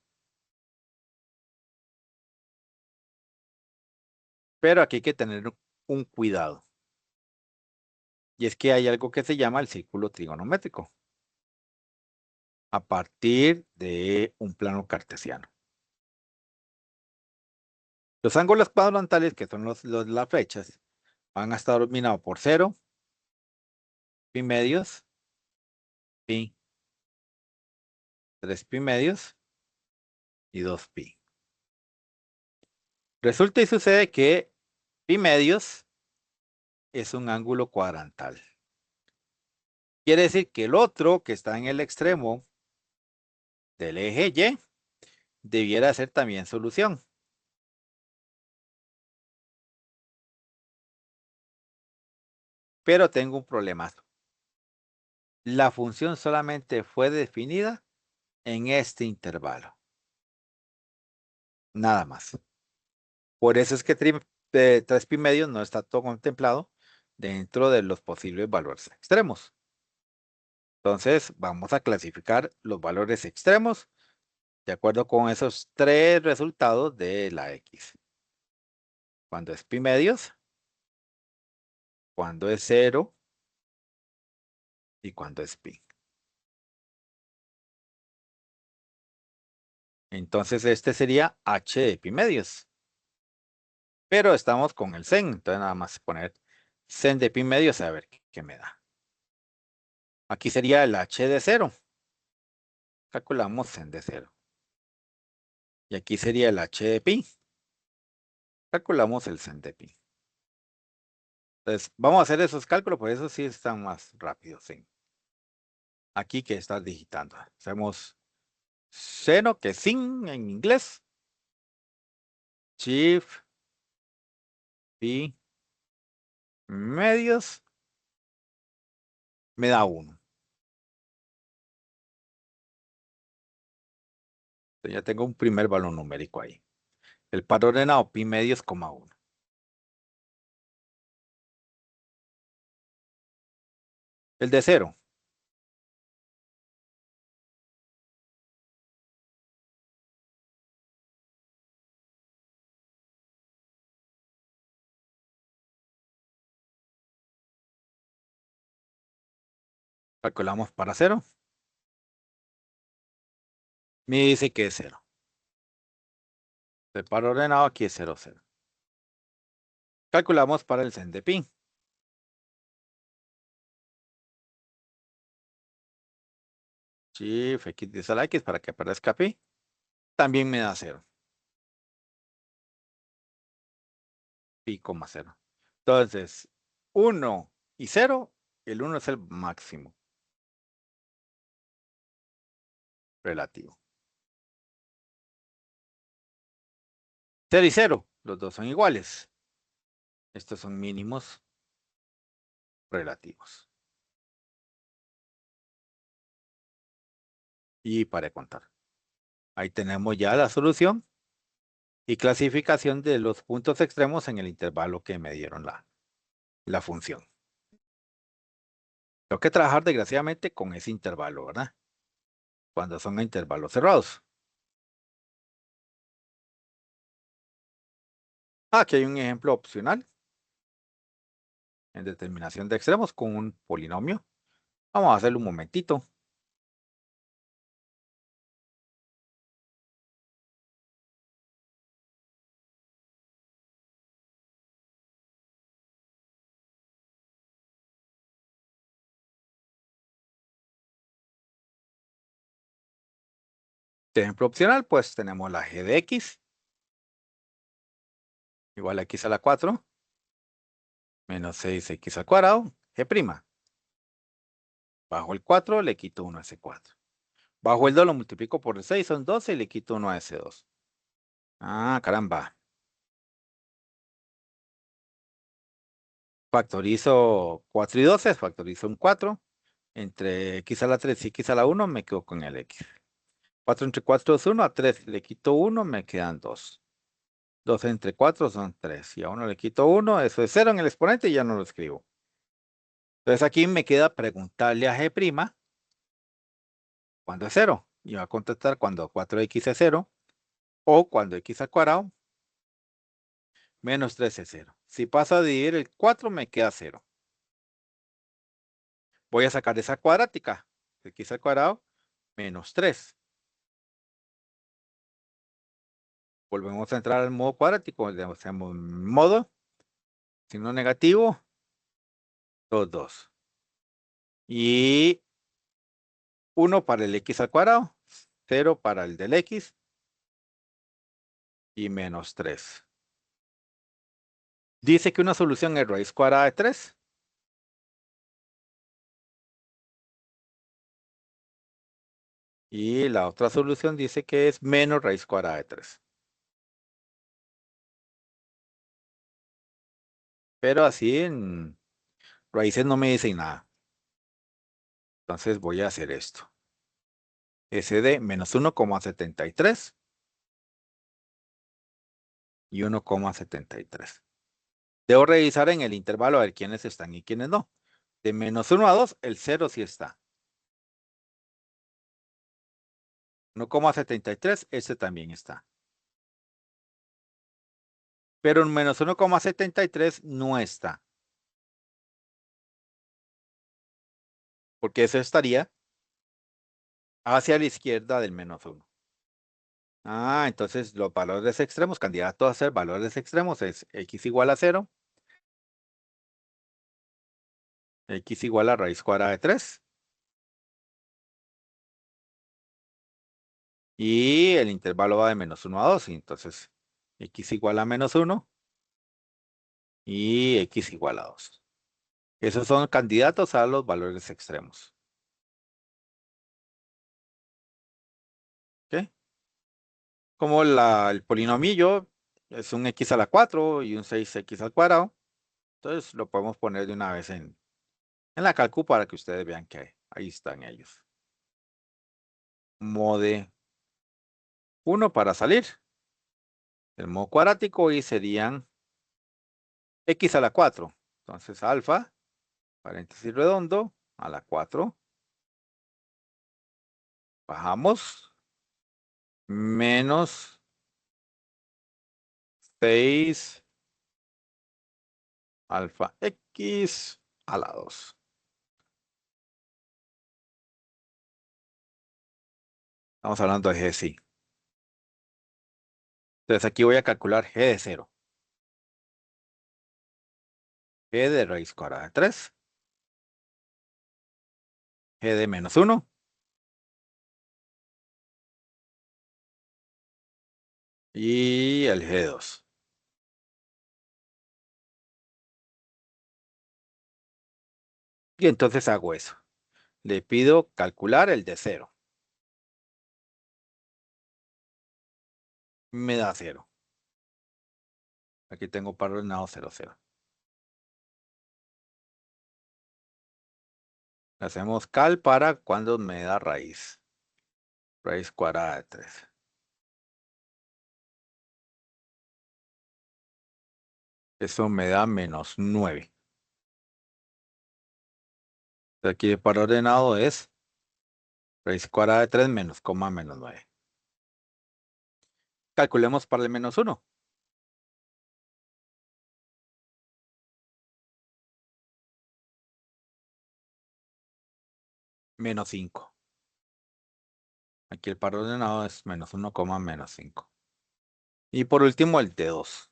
Pero aquí hay que tener un cuidado. Y es que hay algo que se llama el círculo trigonométrico. A partir de un plano cartesiano. Los ángulos cuadrantales, que son las flechas, van a estar dominados por 0, pi medios, pi, 3 pi medios y 2 pi. Resulta y sucede que pi medios es un ángulo cuadrantal. Quiere decir que el otro que está en el extremo del eje Y debiera ser también solución. Pero tengo un problema. La función solamente fue definida en este intervalo. Nada más. Por eso es que 3 pi medios no está todo contemplado dentro de los posibles valores extremos. Entonces, vamos a clasificar los valores extremos de acuerdo con esos tres resultados de la X. Cuando es pi medios, cuando es 0 y cuando es pi. Entonces, este sería h de pi medios. Pero estamos con el sen, entonces nada más poner sen de pi medios a ver qué me da. Aquí sería el h de 0. Calculamos sen de 0. Y aquí sería el h de pi. Calculamos el sen de pi. Entonces, vamos a hacer esos cálculos, por eso sí están más rápidos. ¿Sí? Aquí que estás digitando. Hacemos seno, que es sin en inglés. Shift, pi, medios, me da 1. Entonces ya tengo un primer valor numérico ahí. El par ordenado pi medios, 1. El de 0. Calculamos para 0. Me dice que es 0. El par ordenado aquí es 0, 0. Calculamos para el sen de pi. Shift X dice la X para que aparezca pi. También me da 0. Pi, 0. Entonces, 1 y 0. El 1 es el máximo relativo. 0 y 0. Los dos son iguales. Estos son mínimos. relativos. Y para contar. Ahí tenemos ya la solución y clasificación de los puntos extremos en el intervalo que me dieron la función. Tengo que trabajar desgraciadamente con ese intervalo, ¿verdad? Cuando son intervalos cerrados. Aquí hay un ejemplo opcional en determinación de extremos con un polinomio. Vamos a hacerlo un momentito. Ejemplo opcional, pues tenemos la g de x igual a x a la 4 menos 6x al cuadrado, g'. Bajo el 4 le quito 1 a ese 4. Bajo el 2 lo multiplico por el 6, son 12 y le quito 1 a ese 2. Ah, caramba. Factorizo 4 y 12, factorizo un 4. Entre x a la 3 y x a la 1 me quedo con el x. 4 entre 4 es 1, a 3 le quito 1, me quedan 2. 2 entre 4 son 3. Y a 1 le quito 1, eso es 0 en el exponente y ya no lo escribo. Entonces aquí me queda preguntarle a g' cuándo es 0. Y va a contestar cuando 4x es 0 o cuando x al cuadrado menos 3 es 0. Si paso a dividir el 4 me queda 0. Voy a sacar esa cuadrática. X al cuadrado menos 3. Volvemos a entrar al modo cuadrático. Le hacemos modo, signo negativo, 2, 2. Y 1 para el x al cuadrado, 0 para el del x y menos 3. Dice que una solución es raíz cuadrada de 3. Y la otra solución dice que es menos raíz cuadrada de 3. Pero así en raíces no me dicen nada. Entonces voy a hacer esto. S de menos 1,73 y 1,73. Debo revisar en el intervalo a ver quiénes están y quiénes no. De menos 1 a 2, el 0 sí está. 1,73, este también está. Pero en menos 1,73 no está. Porque eso estaría hacia la izquierda del menos 1. Ah, entonces los valores extremos, candidatos a ser valores extremos es x igual a 0, x igual a raíz cuadrada de 3. Y el intervalo va de menos 1 a 2, y entonces x igual a menos 1 y x igual a 2. Esos son candidatos a los valores extremos. ¿Ok? Como el polinomio es un x a la 4 y un 6x al cuadrado. Entonces lo podemos poner de una vez en la calcu para que ustedes vean que ahí están ellos. Mode 1 para salir. El modo cuadrático y serían x a la 4. Entonces alfa, paréntesis redondo, a la 4. Bajamos. Menos 6 alfa x a la 2. Estamos hablando de g, sí. Entonces aquí voy a calcular g de 0. G de raíz cuadrada de 3. G de menos 1. Y el g de 2. Y entonces hago eso. Le pido calcular el de 0. Me da 0. Aquí tengo para ordenado 0, 0. Hacemos cal para cuando me da raíz. Raíz cuadrada de 3. Eso me da menos 9. Aquí para ordenado es raíz cuadrada de 3 menos coma menos 9. Calculemos para el menos 1. Menos 5. Aquí el par ordenado es menos 1, menos 5. Y por último el T2.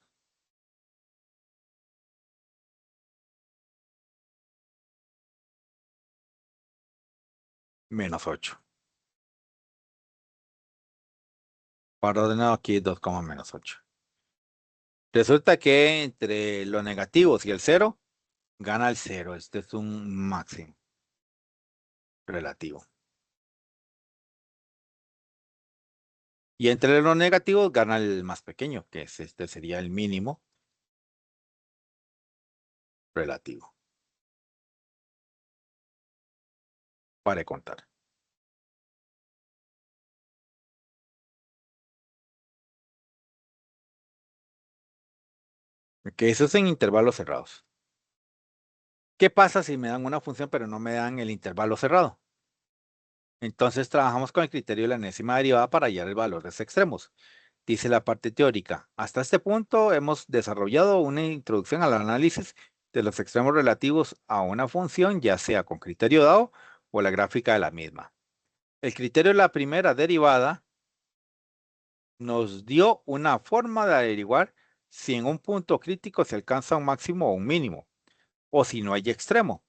Menos 8. Par ordenado aquí es 2, menos 8. Resulta que entre los negativos y el 0, gana el 0. Este es un máximo relativo. Y entre los negativos gana el más pequeño, que es este sería el mínimo relativo. Para contar. Que eso es en intervalos cerrados. ¿Qué pasa si me dan una función pero no me dan el intervalo cerrado? Entonces trabajamos con el criterio de la enésima derivada para hallar el valor de los extremos. Dice la parte teórica. Hasta este punto hemos desarrollado una introducción al análisis de los extremos relativos a una función, ya sea con criterio dado o la gráfica de la misma. El criterio de la primera derivada nos dio una forma de averiguar si en un punto crítico se alcanza un máximo o un mínimo, o si no hay extremo.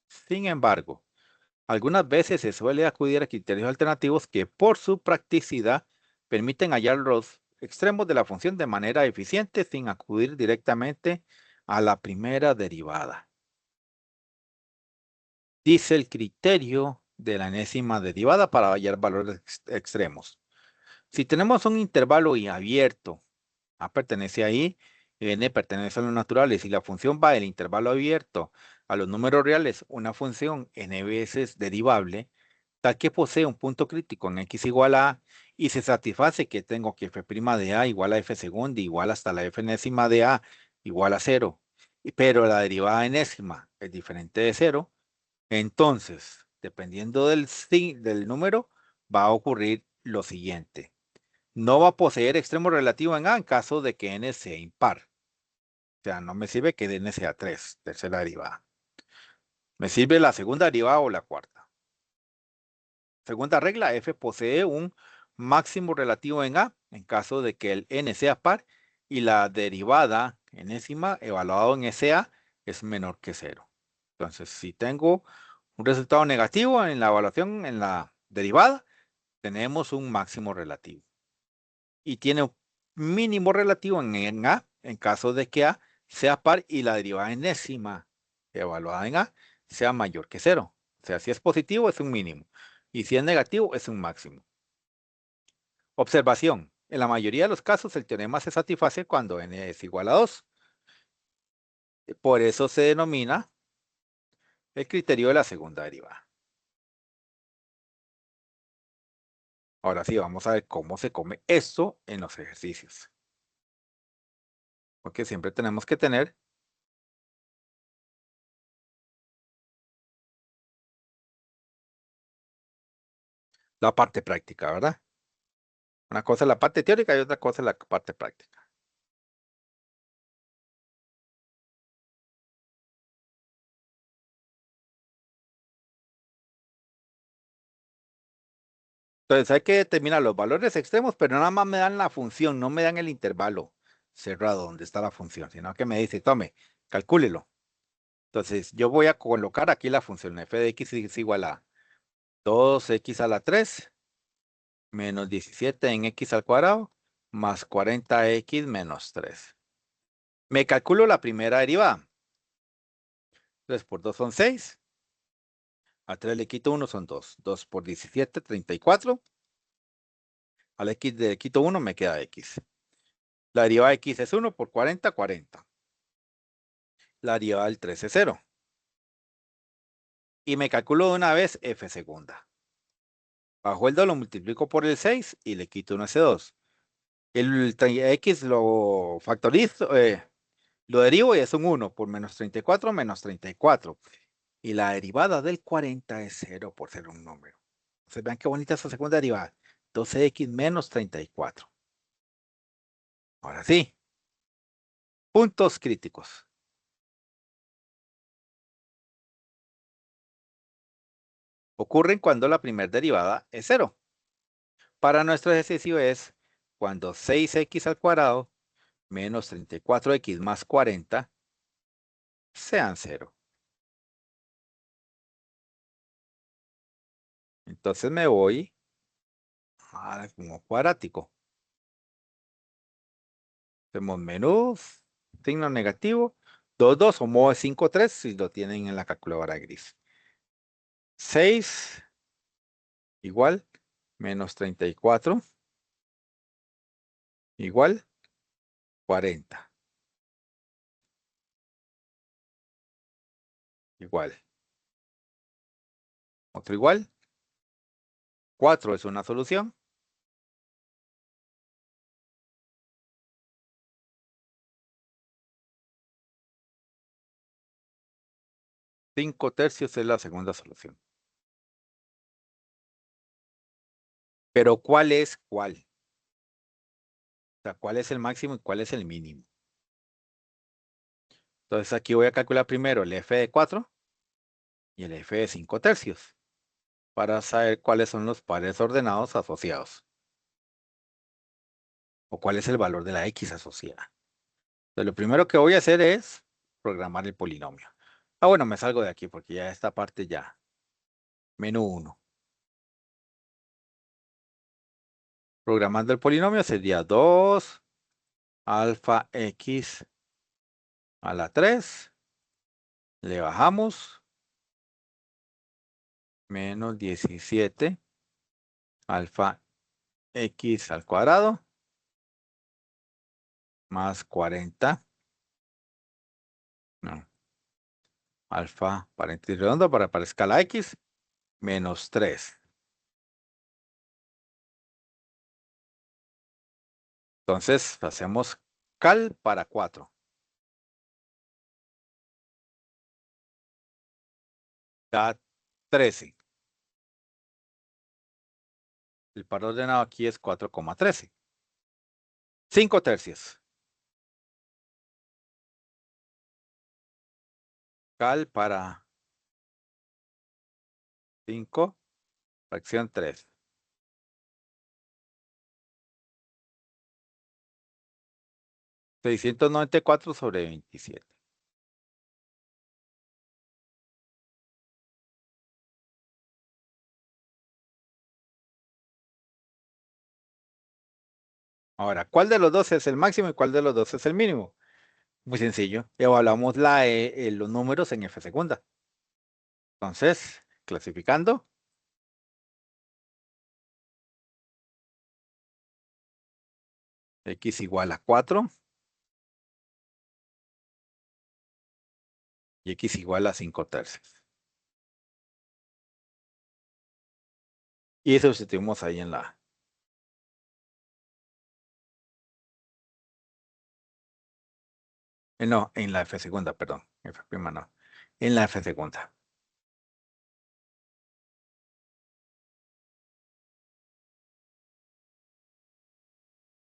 Sin embargo, algunas veces se suele acudir a criterios alternativos que por su practicidad permiten hallar los extremos de la función de manera eficiente sin acudir directamente a la primera derivada. Dice el criterio de la enésima derivada para hallar valores extremos. Si tenemos un intervalo y abierto, A pertenece ahí, n pertenece a los naturales, y la función va del intervalo abierto a los números reales, una función n veces derivable, tal que posee un punto crítico en x igual a a, y se satisface que tengo que f' de a igual a f segunda igual hasta la f enésima de a igual a 0, pero la derivada enésima es diferente de 0, entonces, dependiendo del número, va a ocurrir lo siguiente. No va a poseer extremo relativo en A en caso de que n sea impar. O sea, no me sirve que n sea 3, tercera derivada. Me sirve la segunda derivada o la cuarta. Segunda regla, f posee un máximo relativo en A en caso de que el n sea par y la derivada enésima evaluado en SA es menor que 0. Entonces, si tengo un resultado negativo en la evaluación en la derivada, tenemos un máximo relativo. Y tiene un mínimo relativo en A en caso de que A sea par y la derivada enésima evaluada en A sea mayor que 0. O sea, si es positivo es un mínimo y si es negativo es un máximo. Observación. En la mayoría de los casos el teorema se satisface cuando n es igual a 2. Por eso se denomina el criterio de la segunda derivada. Ahora sí, vamos a ver cómo se come esto en los ejercicios. Porque siempre tenemos que tener la parte práctica, ¿verdad? Una cosa es la parte teórica y otra cosa es la parte práctica. Entonces hay que determinar los valores extremos, pero nada más me dan la función, no me dan el intervalo cerrado donde está la función, sino que me dice, tome, calcúlelo. Entonces yo voy a colocar aquí la función f de x es igual a 2x a la 3 menos 17 en x al cuadrado más 40x menos 3. Me calculo la primera derivada. 3 por 2 son 6. A 3 le quito 1 son 2. 2 por 17, 34. Al x le quito 1 me queda x. La derivada de x es 1 por 40, 40. La derivada del 3 es 0. y me calculo de una vez f segunda. Bajo el 2 lo multiplico por el 6 y le quito un S2. El x lo factorizo, lo derivo y es un 1 por menos 34 menos 34. Y la derivada del 40 es 0 por ser un número. Entonces vean qué bonita esa segunda derivada. 12x menos 34. Ahora sí. Puntos críticos. Ocurren cuando la primera derivada es 0. Para nuestro ejercicio es cuando 6x al cuadrado menos 34x más 40 sean 0. Entonces me voy a como cuadrático. Hacemos menos, signo negativo, 2, 2 o modo 5, 3 si lo tienen en la calculadora gris. 6 igual menos 34 igual 40 igual. Otro igual. 4 es una solución. 5 tercios es la segunda solución. Pero ¿cuál es cuál? O sea, ¿cuál es el máximo y cuál es el mínimo? Entonces aquí voy a calcular primero el f de 4 y el f de 5 tercios para saber cuáles son los pares ordenados asociados. O cuál es el valor de la x asociada. Entonces lo primero que voy a hacer es programar el polinomio. Ah, bueno, me salgo de aquí porque ya esta parte ya. Menú 1. Programando el polinomio sería 2 alfa x a la 3. Le bajamos. Menos 17 alfa x al cuadrado. Más 40. No. Alfa paréntesis redondo para aparezca la x. Menos 3. Entonces hacemos cal para 4. Da 13. El par ordenado aquí es 4,13. 5 tercios. Cal para 5, fracción 3. 694 sobre 27. Ahora, ¿cuál de los dos es el máximo y cuál de los dos es el mínimo? Muy sencillo. Evaluamos los números en f segunda. Entonces, clasificando. X igual a 4. Y x igual a 5 tercios. Y sustituimos ahí en la... no, en la f segunda, perdón. F prima no. En la f segunda.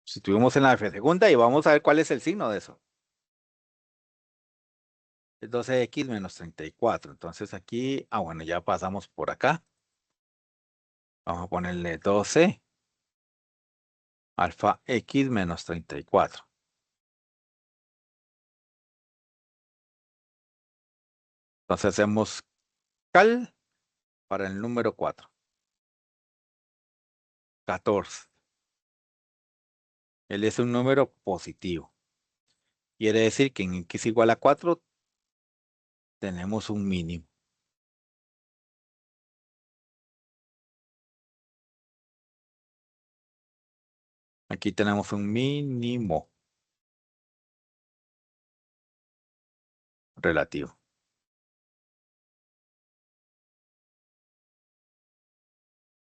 Sustituimos en la f segunda y vamos a ver cuál es el signo de eso. Es 12x menos 34. Entonces aquí, bueno, ya pasamos por acá. Vamos a ponerle 12 alfa x menos 34. Entonces hacemos cal para el número 4. 14. Él es un número positivo. Quiere decir que en x igual a 4 tenemos un mínimo. Aquí tenemos un mínimo relativo.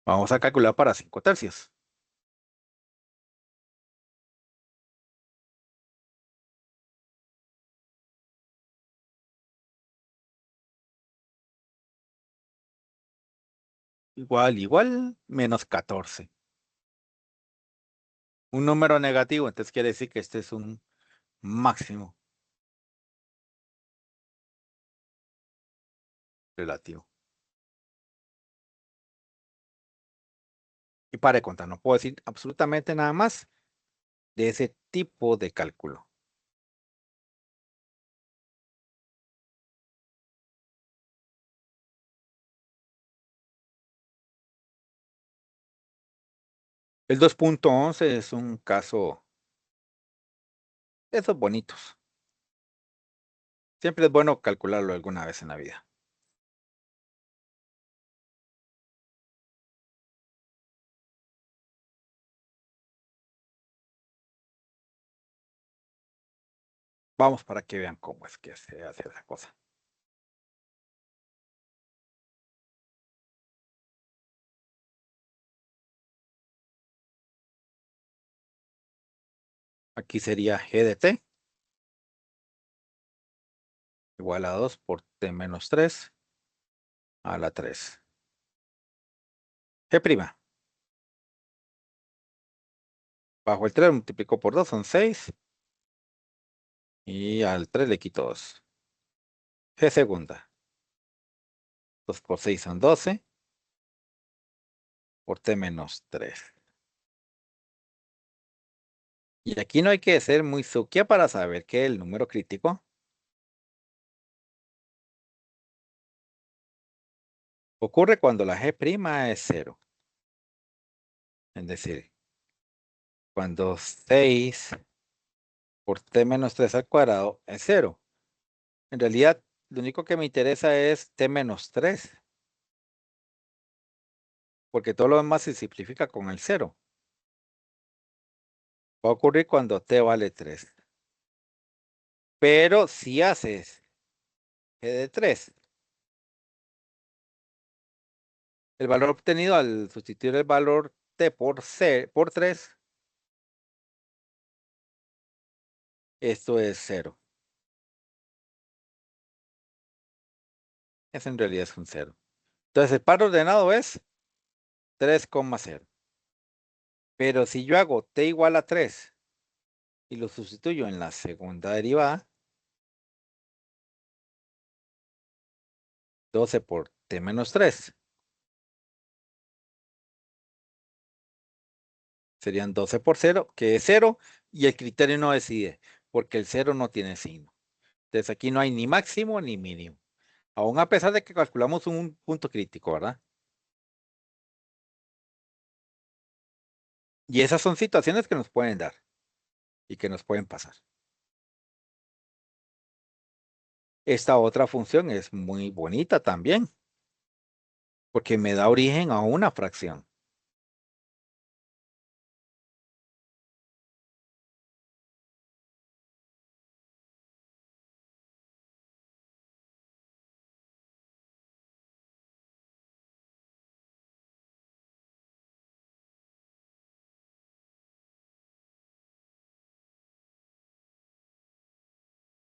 Vamos a calcular para 5 tercios. Igual, menos 14. Un número negativo, entonces quiere decir que este es un máximo relativo. Y para de contar, no puedo decir absolutamente nada más de ese tipo de cálculo. El 2.11 es un caso de esos bonitos. Siempre es bueno calcularlo alguna vez en la vida. Vamos para que vean cómo es que se hace esa cosa. Aquí sería g de t igual a 2 por t menos 3 a la 3. G'. Bajo el 3 multiplico por 2 son 6. Y al 3 le quito 2. G segunda. 2 por 6 son 12. Por t menos 3. Y aquí no hay que ser muy suquia para saber que el número crítico ocurre cuando la g' es 0. Es decir, cuando 6 por t menos 3 al cuadrado es 0. En realidad, lo único que me interesa es t menos 3. Porque todo lo demás se simplifica con el 0. Va a ocurrir cuando t vale 3. Pero si haces g de 3, el valor obtenido al sustituir el valor t por 3, esto es 0. Eso en realidad es un 0. Entonces el par ordenado es 3,0. Pero si yo hago t igual a 3 y lo sustituyo en la segunda derivada, 12 por t menos 3, serían 12 por 0, que es 0, y el criterio no decide, porque el 0 no tiene signo. Entonces aquí no hay ni máximo ni mínimo. Aún a pesar de que calculamos un punto crítico, ¿verdad? Y esas son situaciones que nos pueden dar y que nos pueden pasar. Esta otra función es muy bonita también, porque me da origen a una fracción.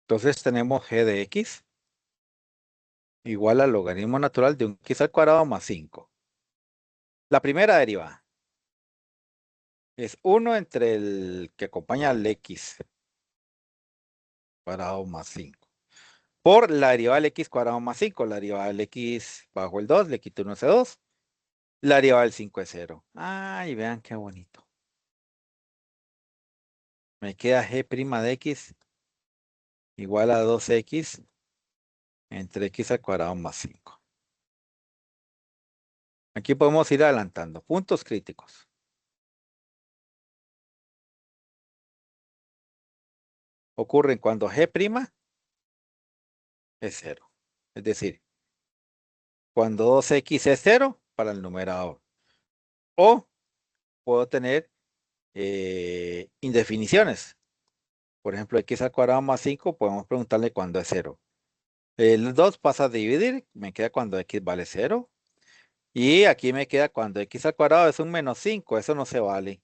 Entonces tenemos g de x igual al logaritmo natural de un x al cuadrado más 5. La primera derivada es 1 entre el que acompaña al x cuadrado más 5. Por la derivada del x cuadrado más 5. La derivada del x bajo el 2, le quito 1 ese 2. La derivada del 5 es 0. Ay, vean qué bonito. Me queda g' de x igual a 2x entre x al cuadrado más 5. Aquí podemos ir adelantando. Puntos críticos. Ocurren cuando g' es 0. Es decir, cuando 2x es 0 para el numerador. O puedo tener indefiniciones. Por ejemplo, x al cuadrado más 5, podemos preguntarle cuándo es 0. El 2 pasa a dividir, me queda cuando x vale 0. Y aquí me queda cuando x al cuadrado es un menos 5, eso no se vale.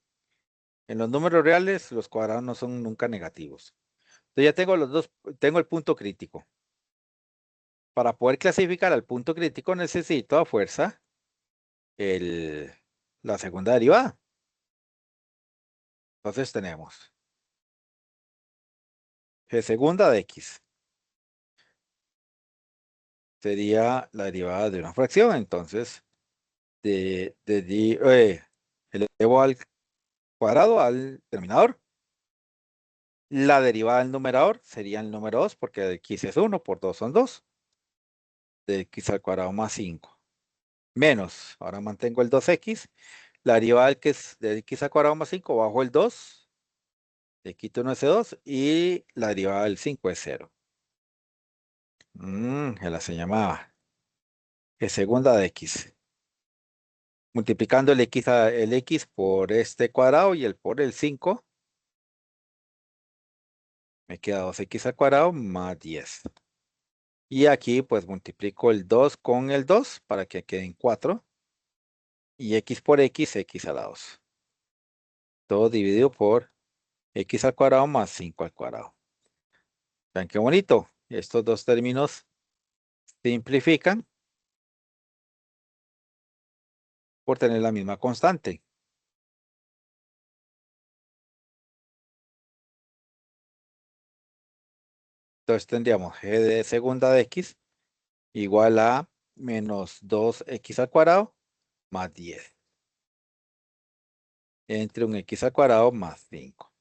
En los números reales, los cuadrados no son nunca negativos. Entonces ya tengo los dos, tengo el punto crítico. Para poder clasificar al punto crítico necesito a fuerza la segunda derivada. Entonces tenemos g segunda de x. Sería la derivada de una fracción. Entonces, elevo al cuadrado al denominador. La derivada del numerador sería el número 2, porque de x es 1, por 2 son 2. De x al cuadrado más 5. Menos, ahora mantengo el 2x. La derivada de x al cuadrado más 5 bajo el 2. Le quito uno ese 2 y la derivada del 5 es 0. Se llamaba que segunda de x. Multiplicando el x por este cuadrado y el por el 5, me queda 2x al cuadrado más 10. Y aquí pues multiplico el 2 con el 2 para que queden 4. Y x por x a la 2. Todo dividido por x al cuadrado más 5 al cuadrado. Vean qué bonito. Estos dos términos simplifican por tener la misma constante. Entonces tendríamos g de segunda de x igual a menos 2x al cuadrado más 10. Entre un x al cuadrado más 5.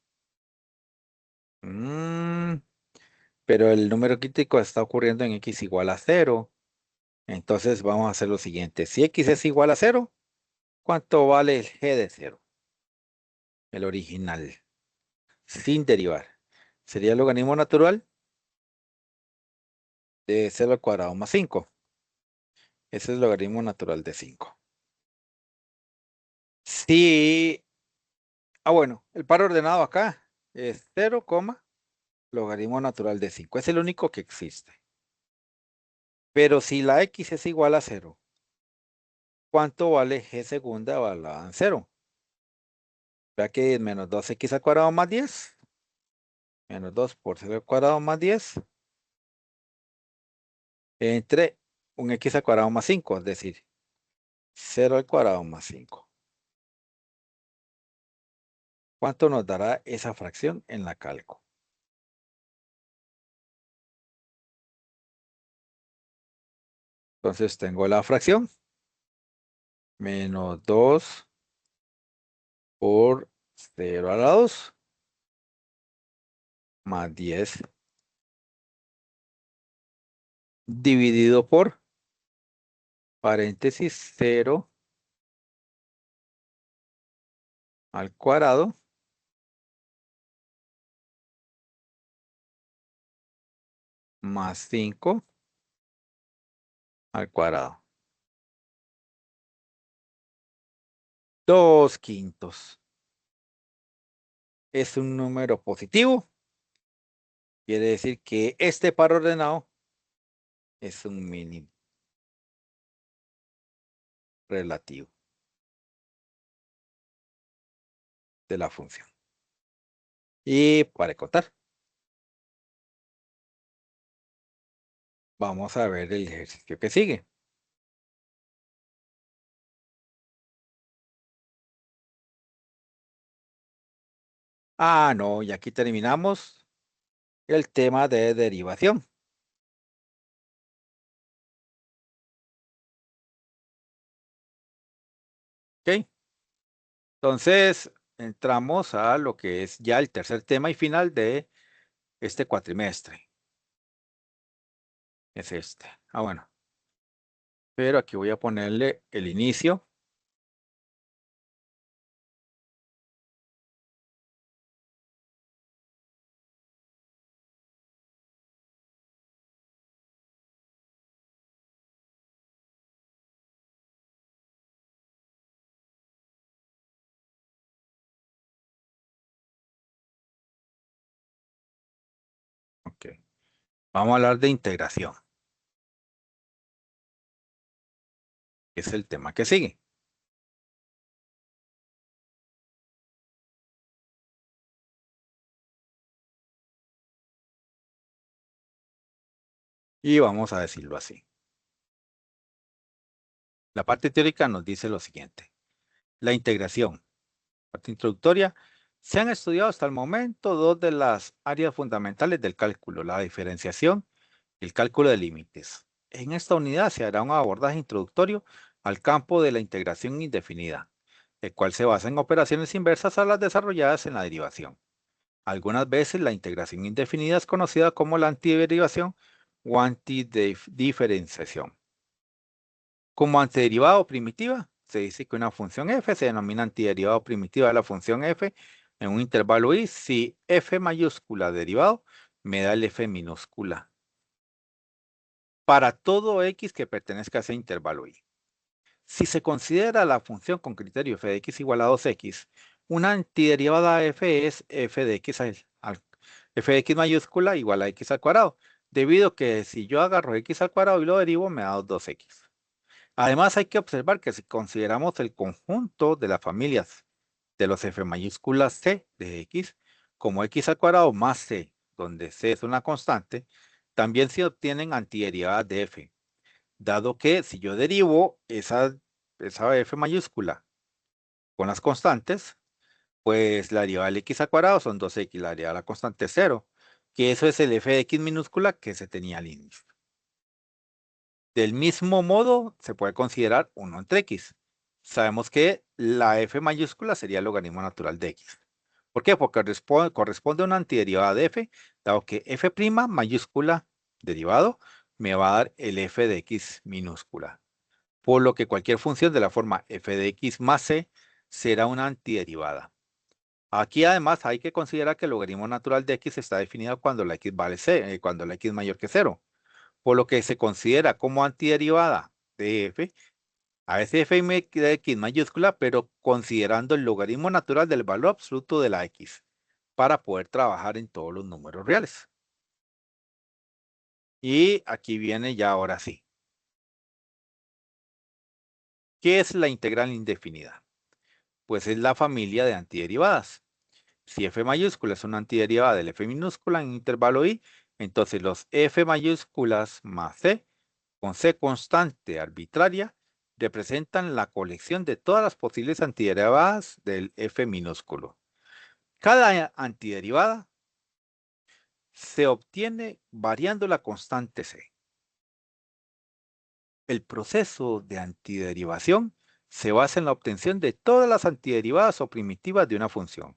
Pero el número crítico está ocurriendo en x igual a 0. Entonces vamos a hacer lo siguiente. Si x es igual a 0, ¿cuánto vale el g de 0? El original. Sin derivar. Sería el logaritmo natural de 0 al cuadrado más 5. Ese es el logaritmo natural de 5. Si, bueno, el par ordenado acá es 0, logaritmo natural de 5. Es el único que existe. Pero si la x es igual a 0, ¿cuánto vale g segunda evaluada en 0? Vea que es menos 2x al cuadrado más 10. Menos 2 por 0 al cuadrado más 10. Entre un x al cuadrado más 5, es decir, 0 al cuadrado más 5. ¿Cuánto nos dará esa fracción en la cálculo? Entonces tengo la fracción. Menos 2 por 0 a la 2. Más 10. Dividido por paréntesis 0 al cuadrado más 5 al cuadrado. 2/5. Es un número positivo. Quiere decir que este par ordenado es un mínimo relativo de la función. Y para contar, vamos a ver el ejercicio que sigue. No, y aquí terminamos el tema de derivación. ¿Ok? Entonces, entramos a lo que es ya el tercer tema y final de este cuatrimestre. Es este. Bueno. Pero aquí voy a ponerle el inicio. Ok. Vamos a hablar de integración. Es el tema que sigue. Y vamos a decirlo así. La parte teórica nos dice lo siguiente. La integración. Parte introductoria. Se han estudiado hasta el momento dos de las áreas fundamentales del cálculo, la diferenciación y el cálculo de límites. En esta unidad se hará un abordaje introductorio al campo de la integración indefinida, el cual se basa en operaciones inversas a las desarrolladas en la derivación. Algunas veces la integración indefinida es conocida como la antiderivación o antidiferenciación. Como antiderivado primitiva, se dice que una función f se denomina antiderivado primitiva de la función f en un intervalo i si f mayúscula derivado me da el f minúscula para todo x que pertenezca a ese intervalo i. Si se considera la función con criterio f de x igual a 2x, una antiderivada f es f de x f de x mayúscula igual a x al cuadrado, debido a que si yo agarro x al cuadrado y lo derivo me da 2x. Además, hay que observar que si consideramos el conjunto de las familias de los f mayúsculas c de x como x al cuadrado más c, donde c es una constante, también se obtienen antiderivadas de f, dado que si yo derivo esa f mayúscula con las constantes, pues la derivada del x al cuadrado son 2x, la derivada de la constante es 0, que eso es el f de x minúscula que se tenía al inicio. Del mismo modo, se puede considerar 1 entre x. Sabemos que la f mayúscula sería el logaritmo natural de x. ¿Por qué? Porque corresponde a una antiderivada de f, dado que f' mayúscula derivado me va a dar el f de x minúscula. Por lo que cualquier función de la forma f de x más c será una antiderivada. Aquí además hay que considerar que el logaritmo natural de x está definido cuando la x vale cuando la x es mayor que 0. Por lo que se considera como antiderivada de f a veces f de x mayúscula, pero considerando el logaritmo natural del valor absoluto de la x para poder trabajar en todos los números reales. Y aquí viene ya ahora sí. ¿Qué es la integral indefinida? Pues es la familia de antiderivadas. Si f mayúscula es una antiderivada del f minúscula en intervalo i, entonces los f mayúsculas más c, con c constante arbitraria, representan la colección de todas las posibles antiderivadas del f minúsculo. Cada antiderivada se obtiene variando la constante c. El proceso de antiderivación se basa en la obtención de todas las antiderivadas o primitivas de una función.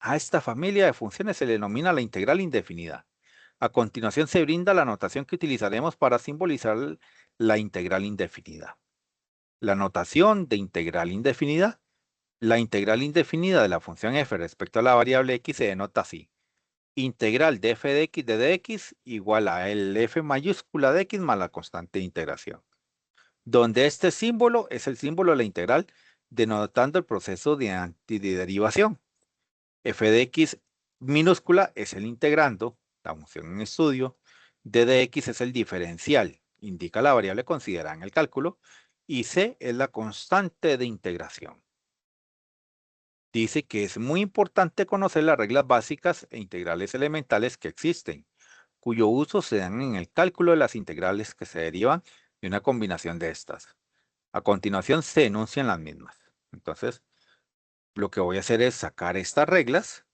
A esta familia de funciones se le denomina la integral indefinida. A continuación se brinda la notación que utilizaremos para simbolizar la integral indefinida. La notación de integral indefinida. La integral indefinida de la función f respecto a la variable x se denota así. Integral de f de x de dx igual a el f mayúscula de x más la constante de integración, donde este símbolo es el símbolo de la integral denotando el proceso de antiderivación. F de x minúscula es el integrando, la función en estudio. D de x es el diferencial, indica la variable considerada en el cálculo. Y C es la constante de integración. Dice que es muy importante conocer las reglas básicas e integrales elementales que existen, cuyo uso se dan en el cálculo de las integrales que se derivan de una combinación de estas. A continuación se enuncian las mismas. Entonces, lo que voy a hacer es sacar estas reglas.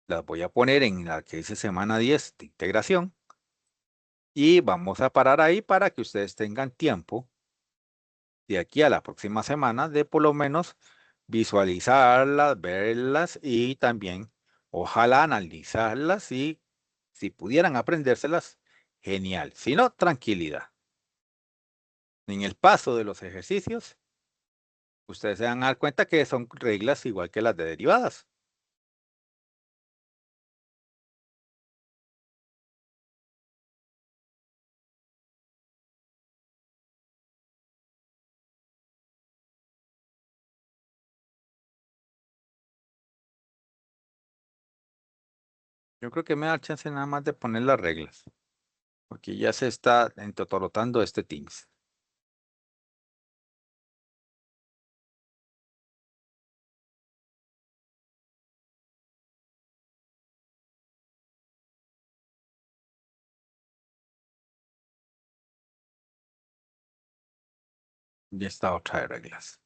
Las voy a poner en la que dice semana 10 de integración. Y vamos a parar ahí para que ustedes tengan tiempo de aquí a la próxima semana de por lo menos visualizarlas, verlas y también ojalá analizarlas y si pudieran aprendérselas, genial. Si no, tranquilidad. En el paso de los ejercicios, ustedes se van a dar cuenta que son reglas igual que las de derivadas. Yo creo que me da chance nada más de poner las reglas, porque ya se está entotorotando este Teams. Y esta otra de reglas.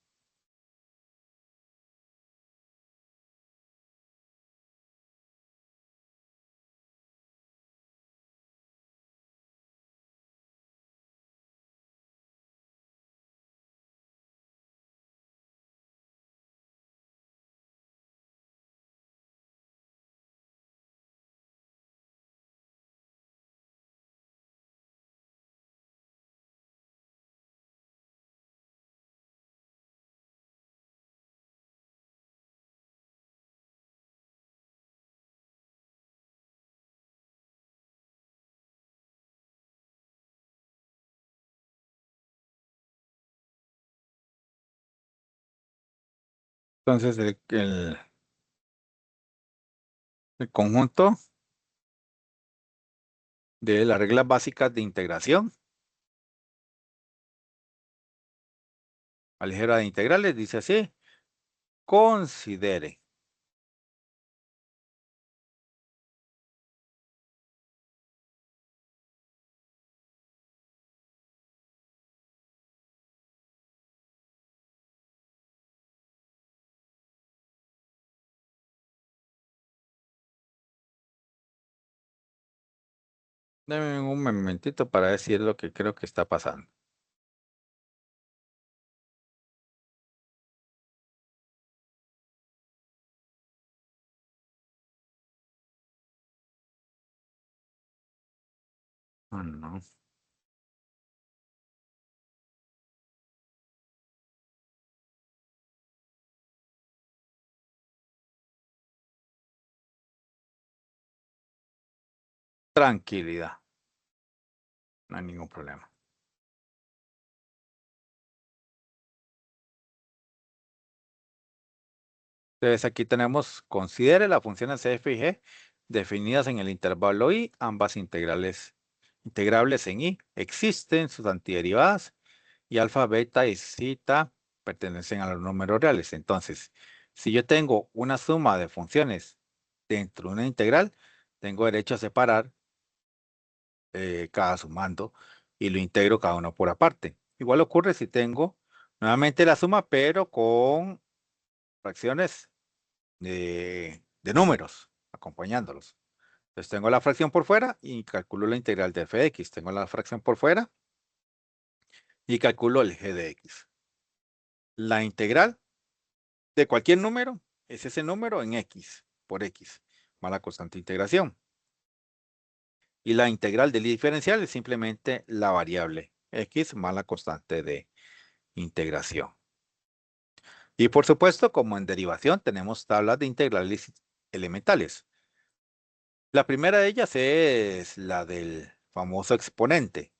Entonces, el conjunto de las reglas básicas de integración álgebra de integrales dice así: considere Deme un momentito para decir lo que creo que está pasando. Ah, no. Tranquilidad, no hay ningún problema. Entonces aquí tenemos, considere las funciones f y g definidas en el intervalo i, ambas integrables en i. Existen sus antiderivadas y alfa, beta y zeta pertenecen a los números reales. Entonces, si yo tengo una suma de funciones dentro de una integral, tengo derecho a separar cada sumando y lo integro cada uno por aparte. Igual ocurre si tengo nuevamente la suma, pero con fracciones de números acompañándolos. Entonces tengo la fracción por fuera y calculo la integral de f de x. Tengo la fracción por fuera y calculo el g de x. La integral de cualquier número es ese número en x por x, más la constante de integración. Y la integral del diferencial es simplemente la variable x más la constante de integración. Y por supuesto, como en derivación, tenemos tablas de integrales elementales. La primera de ellas es la del famoso exponente.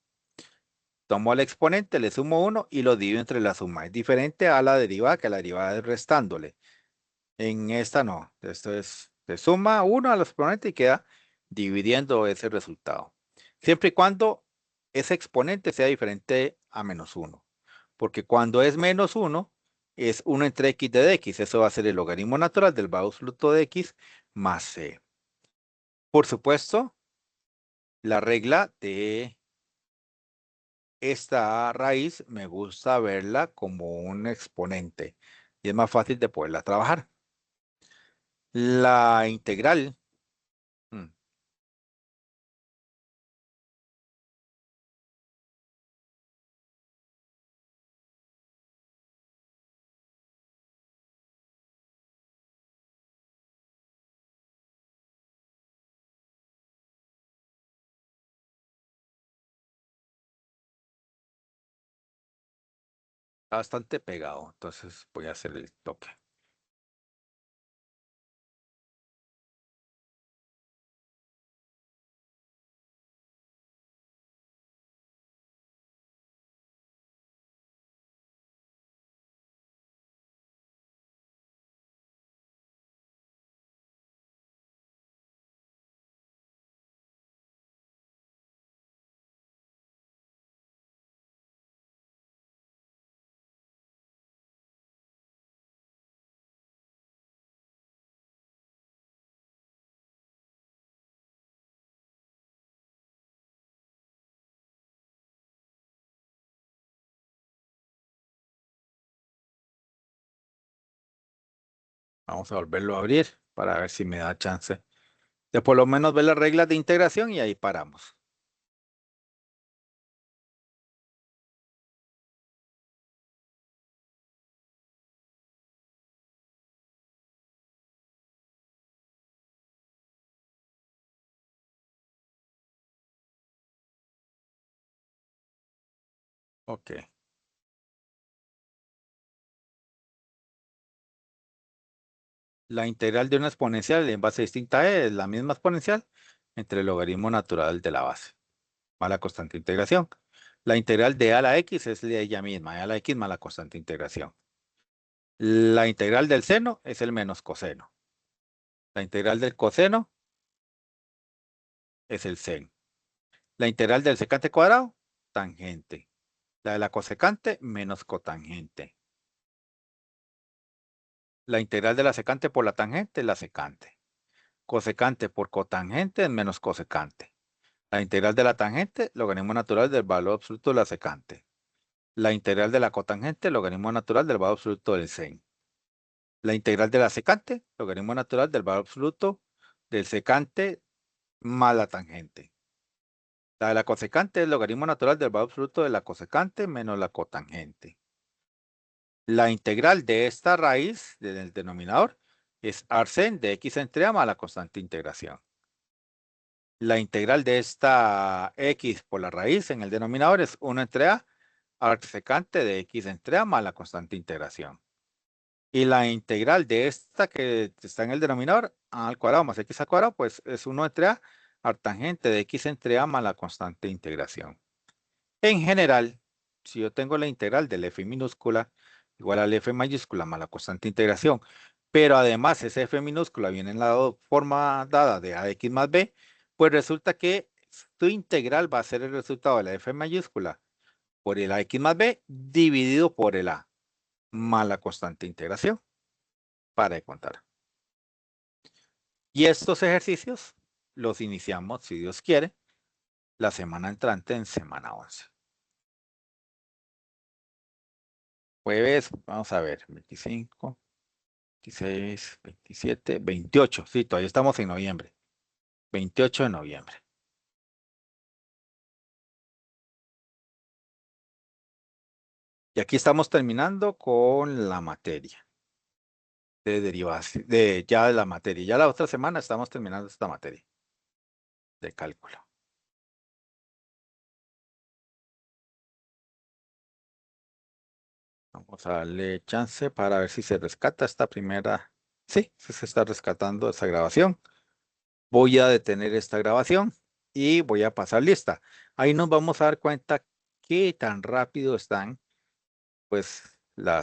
Tomo el exponente, le sumo 1 y lo divido entre la suma. Es diferente a la derivada, que la derivada es restándole. En esta no. Esto es, se suma 1 al exponente y queda dividiendo ese resultado. Siempre y cuando ese exponente sea diferente a -1. Porque cuando es -1, es 1 entre x de dx. Eso va a ser el logaritmo natural del valor absoluto de x más c. Por supuesto, la regla de esta raíz me gusta verla como un exponente y es más fácil de poderla trabajar. La integral. mm, Está bastante pegado, entonces voy a hacer el toque. Vamos a volverlo a abrir para ver si me da chance de por lo menos ver las reglas de integración y ahí paramos. Ok. La integral de una exponencial en base distinta es la misma exponencial entre el logaritmo natural de la base más la constante de integración. La integral de a a la x es de ella misma, a a la x más la constante de integración. La integral del seno es el menos coseno. La integral del coseno es el seno. La integral del secante cuadrado, tangente. La de la cosecante, menos cotangente. La integral de la secante por la tangente es la secante. Cosecante por cotangente es menos cosecante. La integral de la tangente, logaritmo natural del valor absoluto de la secante. La integral de la cotangente, logaritmo natural del valor absoluto del seno. La integral de la secante, logaritmo natural del valor absoluto del secante más la tangente. La de la cosecante es logaritmo natural del valor absoluto de la cosecante menos la cotangente. La integral de esta raíz del denominador es arcén de x entre a más la constante de integración. La integral de esta x por la raíz en el denominador es 1 entre a arcsecante de x entre a más la constante de integración. Y la integral de esta que está en el denominador, a al cuadrado más x al cuadrado, pues es 1 entre a arctangente de x entre a más la constante de integración. En general, si yo tengo la integral del f minúscula igual al f mayúscula más la constante de integración, pero además ese f minúscula viene en la forma dada de a de x más b, pues resulta que tu integral va a ser el resultado de la f mayúscula por el ax más b dividido por el a más la constante de integración para de contar. Y estos ejercicios los iniciamos, si Dios quiere, la semana entrante en semana 11. Jueves, vamos a ver, 25, 26, 27, 28. Sí, todavía estamos en noviembre. 28 de noviembre. Y aquí estamos terminando con la materia de derivación, ya de la materia. Ya la otra semana estamos terminando esta materia de cálculo. Vamos a darle chance para ver si se rescata esta primera. Sí, se está rescatando esa grabación. Voy a detener esta grabación y voy a pasar lista. Ahí nos vamos a dar cuenta qué tan rápido están, pues, las